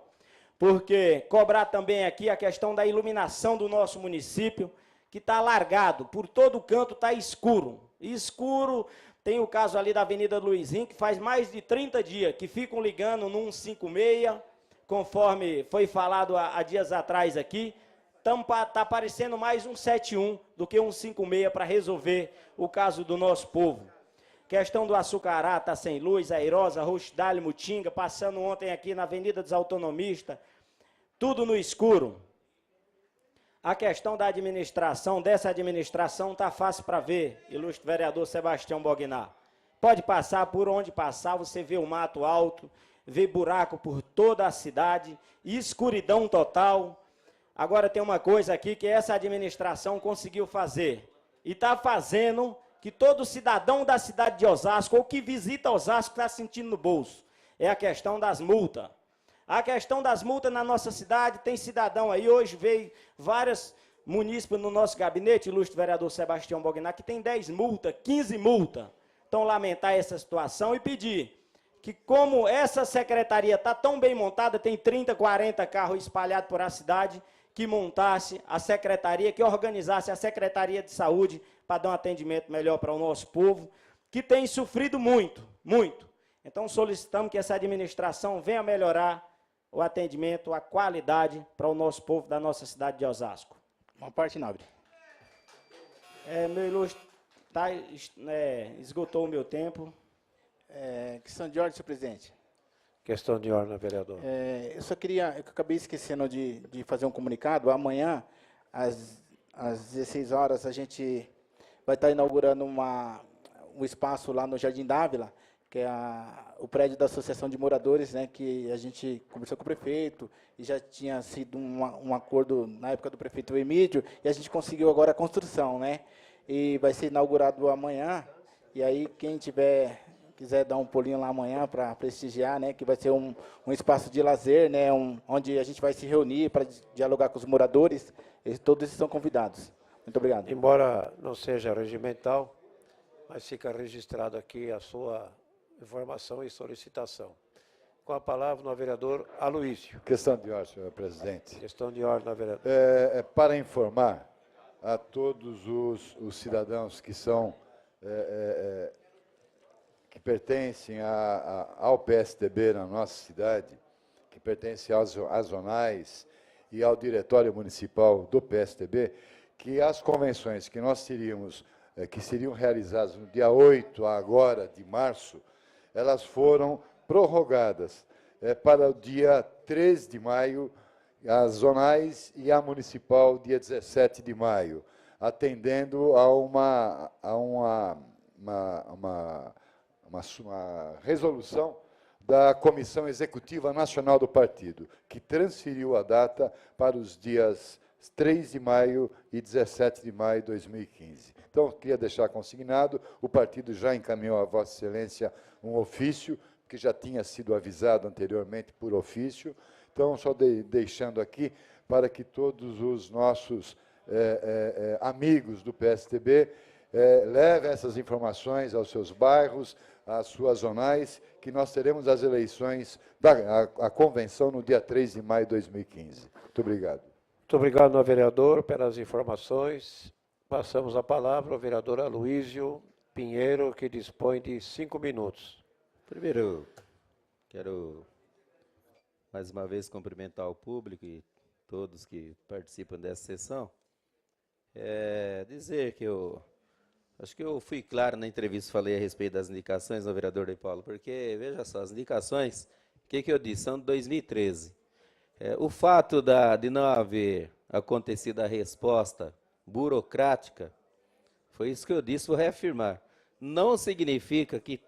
porque cobrar também aqui a questão da iluminação do nosso município, que está largado, por todo canto está escuro. Escuro, tem o caso ali da Avenida Luizinho, que faz mais de 30 dias, que ficam ligando no 156, conforme foi falado há dias atrás aqui. Está parecendo mais um 71 do que um 56 para resolver o caso do nosso povo. Questão do Açucará, está sem luz, Airosa, Roxidale, Mutinga, passando ontem aqui na Avenida dos Autonomistas, tudo no escuro. A questão da administração, dessa administração, está fácil para ver, ilustre vereador Sebastião Bognar. Pode passar por onde passar, você vê o mato alto, vê buraco por toda a cidade, escuridão total. Agora tem uma coisa aqui que essa administração conseguiu fazer, e está fazendo que todo cidadão da cidade de Osasco, ou que visita Osasco, está sentindo no bolso, é a questão das multas. A questão das multas na nossa cidade, tem cidadão aí, hoje veio vários munícipes no nosso gabinete, ilustre vereador Sebastião Bognar, que tem 10 multas, 15 multas. Então, lamentar essa situação e pedir que, como essa secretaria está tão bem montada, tem 30, 40 carros espalhados por a cidade, que montasse a secretaria, que organizasse a Secretaria de Saúde para dar um atendimento melhor para o nosso povo, que tem sofrido muito, muito. Então, solicitamos que essa administração venha melhorar o atendimento, a qualidade para o nosso povo da nossa cidade de Osasco. Uma parte nobre. Meu ilustre, esgotou o meu tempo. Questão de ordem, senhor presidente. Questão de ordem, vereador. Eu só queria, eu acabei esquecendo de fazer um comunicado. Amanhã, às 16 horas, a gente vai estar inaugurando um espaço lá no Jardim Dávila, que é o prédio da Associação de Moradores, né, que a gente conversou com o prefeito, e já tinha sido um acordo na época do prefeito Emílio, e a gente conseguiu agora a construção, né? E vai ser inaugurado amanhã, e aí quem quiser dar um pulinho lá amanhã para prestigiar, né, que vai ser um espaço de lazer, né, onde a gente vai se reunir para dialogar com os moradores, e todos eles são convidados. Muito obrigado. Embora não seja regimental, mas fica registrado aqui a sua informação e solicitação. Com a palavra, o vereador Aloísio. Questão de ordem, senhor presidente. Questão de ordem, vereador. Para informar a todos os cidadãos que que pertencem ao PSDB na nossa cidade, que pertencem às zonais e ao diretório municipal do PSDB, que as convenções que nós teríamos, que seriam realizadas no dia 8 agora de março, elas foram prorrogadas para o dia 3 de maio, as zonais e a municipal, dia 17 de maio, atendendo a uma resolução da Comissão Executiva Nacional do Partido, que transferiu a data para os dias 3 de maio e 17 de maio de 2015. Então, queria deixar consignado, o partido já encaminhou a Vossa Excelência um ofício, que já tinha sido avisado anteriormente por ofício, Então, só deixando aqui para que todos os nossos amigos do PSTB levem essas informações aos seus bairros, às suas zonais, que nós teremos as eleições, a convenção no dia 3 de maio de 2015. Muito obrigado. Muito obrigado, novo vereador, pelas informações. Passamos a palavra ao vereador Aloísio Pinheiro, que dispõe de 5 minutos. Primeiro, quero mais uma vez cumprimentar o público e todos que participam dessa sessão. Dizer que acho que eu fui claro na entrevista, falei a respeito das indicações ao vereador de Paulo, porque, veja só, as indicações, o que eu disse, são de 2013. O fato de não haver acontecido a resposta burocrática, foi isso que eu disse, vou reafirmar. Não significa que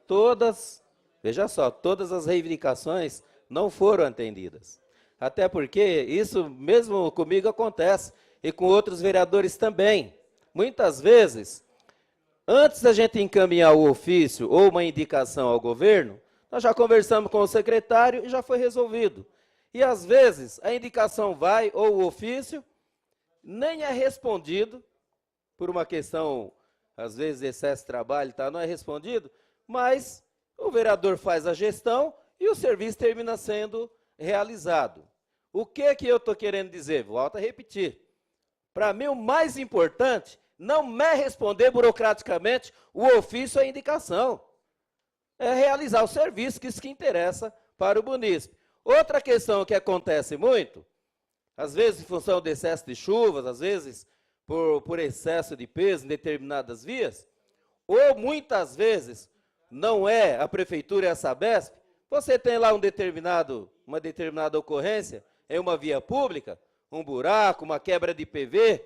veja só, todas as reivindicações não foram atendidas. Até porque isso mesmo comigo acontece, e com outros vereadores também. Muitas vezes, antes da gente encaminhar o ofício ou uma indicação ao governo, nós já conversamos com o secretário e já foi resolvido. E às vezes a indicação vai, ou o ofício, nem é respondido, por uma questão, às vezes, de excesso de trabalho, não é respondido, mas o vereador faz a gestão e o serviço termina sendo realizado. O que eu estou querendo dizer? Volto a repetir. Para mim, o mais importante não é responder burocraticamente o ofício ou a indicação. É realizar o serviço, que isso que interessa para o munícipe. Outra questão que acontece muito, às vezes em função do excesso de chuvas, às vezes por excesso de peso em determinadas vias, ou muitas vezes não é a prefeitura e a Sabesp, você tem lá uma determinada ocorrência em uma via pública, um buraco, uma quebra de PV,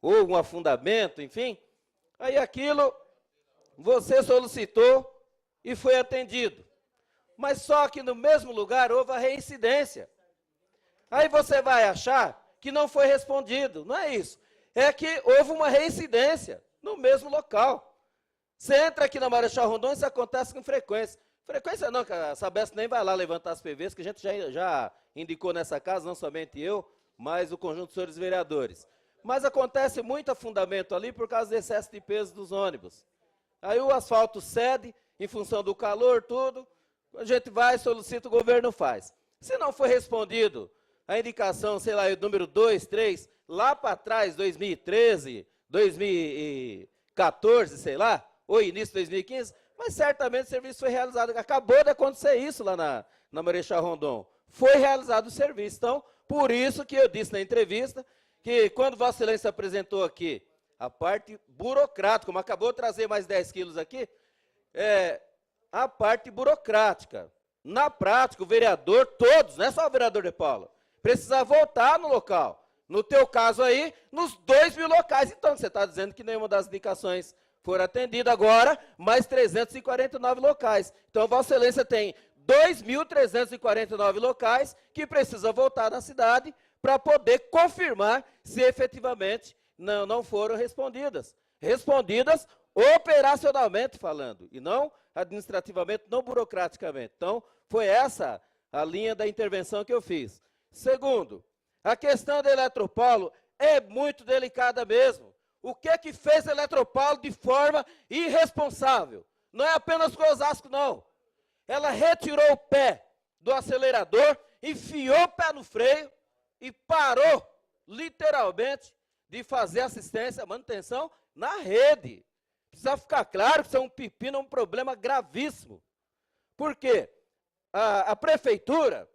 ou um afundamento, enfim, aí aquilo você solicitou e foi atendido. Mas só que no mesmo lugar houve a reincidência. Aí você vai achar que não foi respondido. Não é isso. É que houve uma reincidência no mesmo local. Você entra aqui na Marechal Rondon, isso acontece com frequência. Frequência não, que a Sabesp nem vai lá levantar as PVs, que a gente já indicou nessa casa, não somente eu, mas o conjunto de senhores vereadores. Mas acontece muito afundamento ali por causa do excesso de peso dos ônibus. Aí o asfalto cede, em função do calor, tudo, a gente vai, solicita, o governo faz. Se não foi respondido a indicação, sei lá, o número 2, 3, lá para trás, 2013, 2014, sei lá, ou início de 2015, mas certamente o serviço foi realizado. Acabou de acontecer isso lá na Marechal Rondon. Foi realizado o serviço. Então, por isso que eu disse na entrevista, que quando Vossa Excelência apresentou aqui a parte burocrática, como acabou de trazer mais 10 quilos aqui, a parte burocrática. Na prática, o vereador, todos, não é só o vereador de Paula, precisa voltar no local. No teu caso aí, nos 2.000 locais. Então, você está dizendo que nenhuma das indicações foram atendidas agora, mais 349 locais. Então, Vossa Excelência tem 2.349 locais que precisa voltar na cidade para poder confirmar se efetivamente não foram respondidas. Respondidas operacionalmente falando, e não administrativamente, não burocraticamente. Então, foi essa a linha da intervenção que eu fiz. Segundo, a questão da Eletropaulo é muito delicada mesmo. O que fez a Eletropaulo de forma irresponsável? Não é apenas com Osasco, não. Ela retirou o pé do acelerador, enfiou o pé no freio e parou, literalmente, de fazer assistência, manutenção na rede. Precisa ficar claro que isso é um pepino, um problema gravíssimo. Por quê? A prefeitura,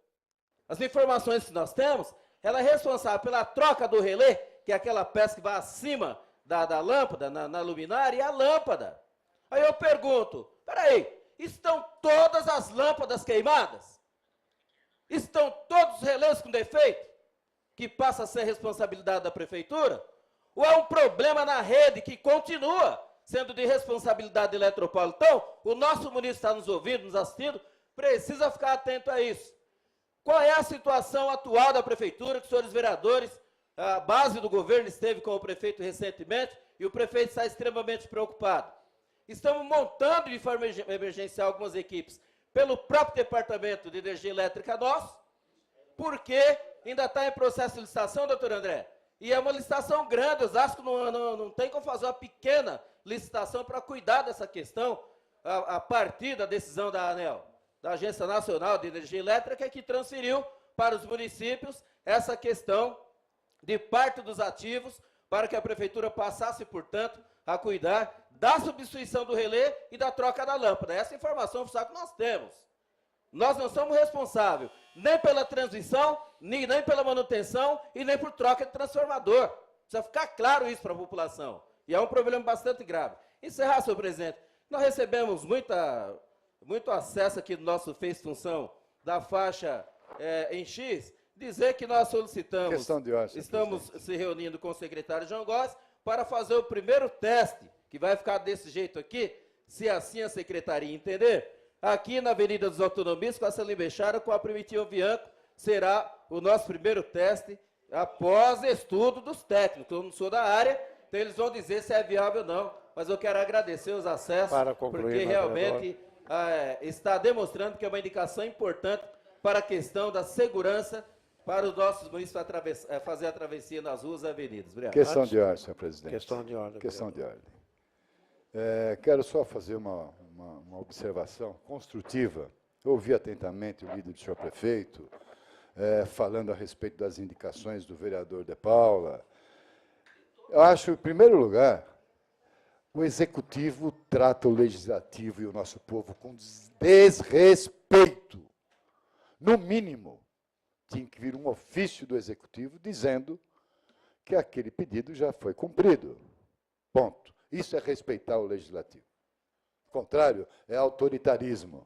as informações que nós temos, ela é responsável pela troca do relé, que é aquela peça que vai acima da lâmpada, na luminária, e a lâmpada. Aí eu pergunto, peraí, estão todas as lâmpadas queimadas? Estão todos os relés com defeito? Que passa a ser responsabilidade da prefeitura? Ou é um problema na rede que continua sendo de responsabilidade da Eletropaulo? Então, o nosso município está nos ouvindo, nos assistindo, precisa ficar atento a isso. Qual é a situação atual da prefeitura, que os senhores vereadores, a base do governo esteve com o prefeito recentemente, e o prefeito está extremamente preocupado. Estamos montando de forma emergencial algumas equipes pelo próprio departamento de energia elétrica nosso, Porque ainda está em processo de licitação, doutor André? E é uma licitação grande, Osasco não tem como fazer uma pequena licitação para cuidar dessa questão, a partir da decisão da ANEEL, da Agência Nacional de Energia Elétrica, que transferiu para os municípios essa questão de parte dos ativos, para que a prefeitura passasse, portanto, a cuidar da substituição do relé e da troca da lâmpada. Essa informação oficial que nós temos. Nós não somos responsáveis nem pela transmissão, nem pela manutenção e nem por troca de transformador. Precisa ficar claro isso para a população. E é um problema bastante grave. Encerrar, senhor presidente. Nós recebemos muito acesso aqui do nosso Face Função da faixa em X, dizer que nós solicitamos, Questão de ordem, estamos se reunindo com o secretário João Góes para fazer o primeiro teste, que vai ficar desse jeito aqui, se assim a secretaria entender, aqui na Avenida dos Autonomistas, com a Salim Bechara, com a Primitiva Bianco, será o nosso primeiro teste após estudo dos técnicos. Eu não sou da área, então eles vão dizer se é viável ou não, mas eu quero agradecer os acessos, porque realmente está demonstrando que é uma indicação importante para a questão da segurança para os nossos municípios fazer a travessia nas ruas e avenidas. Obrigado. Questão de ordem, senhor presidente. Questão de ordem. Questão de ordem. Quero só fazer uma observação construtiva. Eu ouvi atentamente o líder do senhor prefeito, falando a respeito das indicações do vereador De Paula. Eu acho, em primeiro lugar, o executivo trata o legislativo e o nosso povo com desrespeito. No mínimo, tinha que vir um ofício do executivo dizendo que aquele pedido já foi cumprido. Ponto. Isso é respeitar o legislativo. O contrário, é autoritarismo.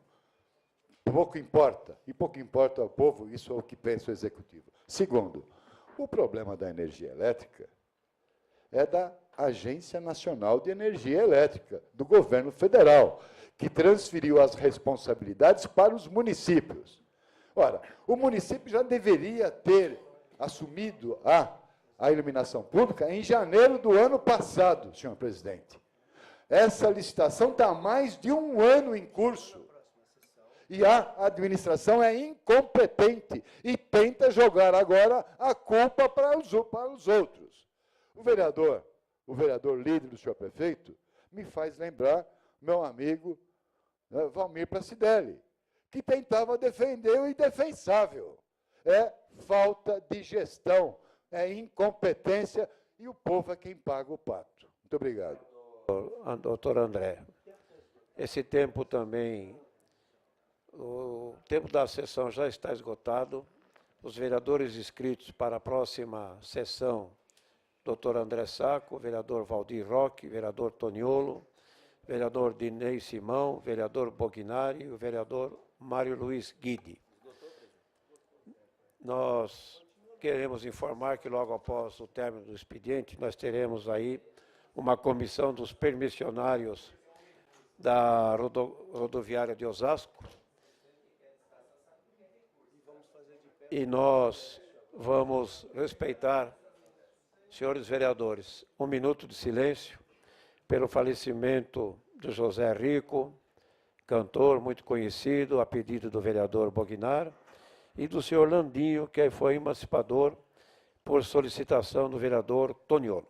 Pouco importa. E pouco importa ao povo, isso é o que pensa o executivo. Segundo, o problema da energia elétrica é da Agência Nacional de Energia Elétrica, do governo federal, que transferiu as responsabilidades para os municípios. Ora, o município já deveria ter assumido a iluminação pública em janeiro do ano passado, senhor presidente. Essa licitação está há mais de um ano em curso. E a administração é incompetente e tenta jogar agora a culpa para os outros. O vereador líder do senhor prefeito, me faz lembrar meu amigo Valmir Pracidelli, que tentava defender o indefensável. É falta de gestão, é incompetência, e o povo é quem paga o pato. Muito obrigado. Doutor André, esse tempo também, o tempo da sessão já está esgotado. Os vereadores inscritos para a próxima sessão, doutor André Sacco, vereador Valdir Roque, vereador Toniolo, vereador Dinei Simão, vereador Bognari e o vereador Mário Luiz Guidi. Nós queremos informar que logo após o término do expediente, nós teremos aí uma comissão dos permissionários da rodoviária de Osasco. E nós vamos respeitar, senhores vereadores, 1 minuto de silêncio pelo falecimento de José Rico, cantor muito conhecido, a pedido do vereador Bognar, e do senhor Landinho, que foi emancipador por solicitação do vereador Toniolo.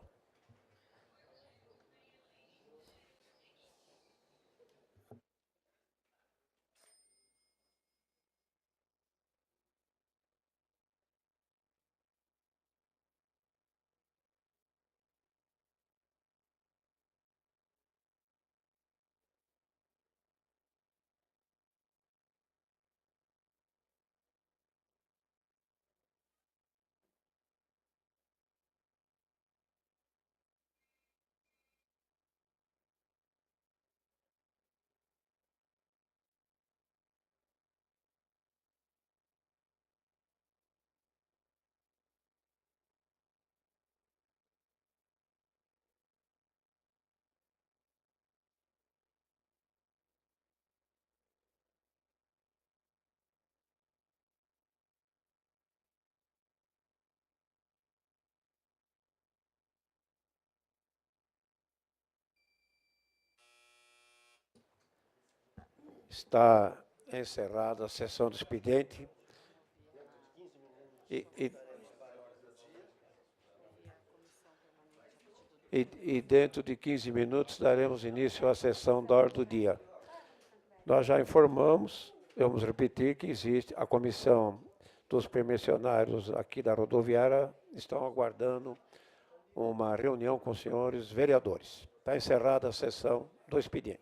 Está encerrada a sessão do expediente. E dentro de 15 minutos daremos início à sessão da ordem do dia. Nós já informamos, vamos repetir, que existe a comissão dos permissionários aqui da rodoviária, estão aguardando uma reunião com os senhores vereadores. Está encerrada a sessão do expediente.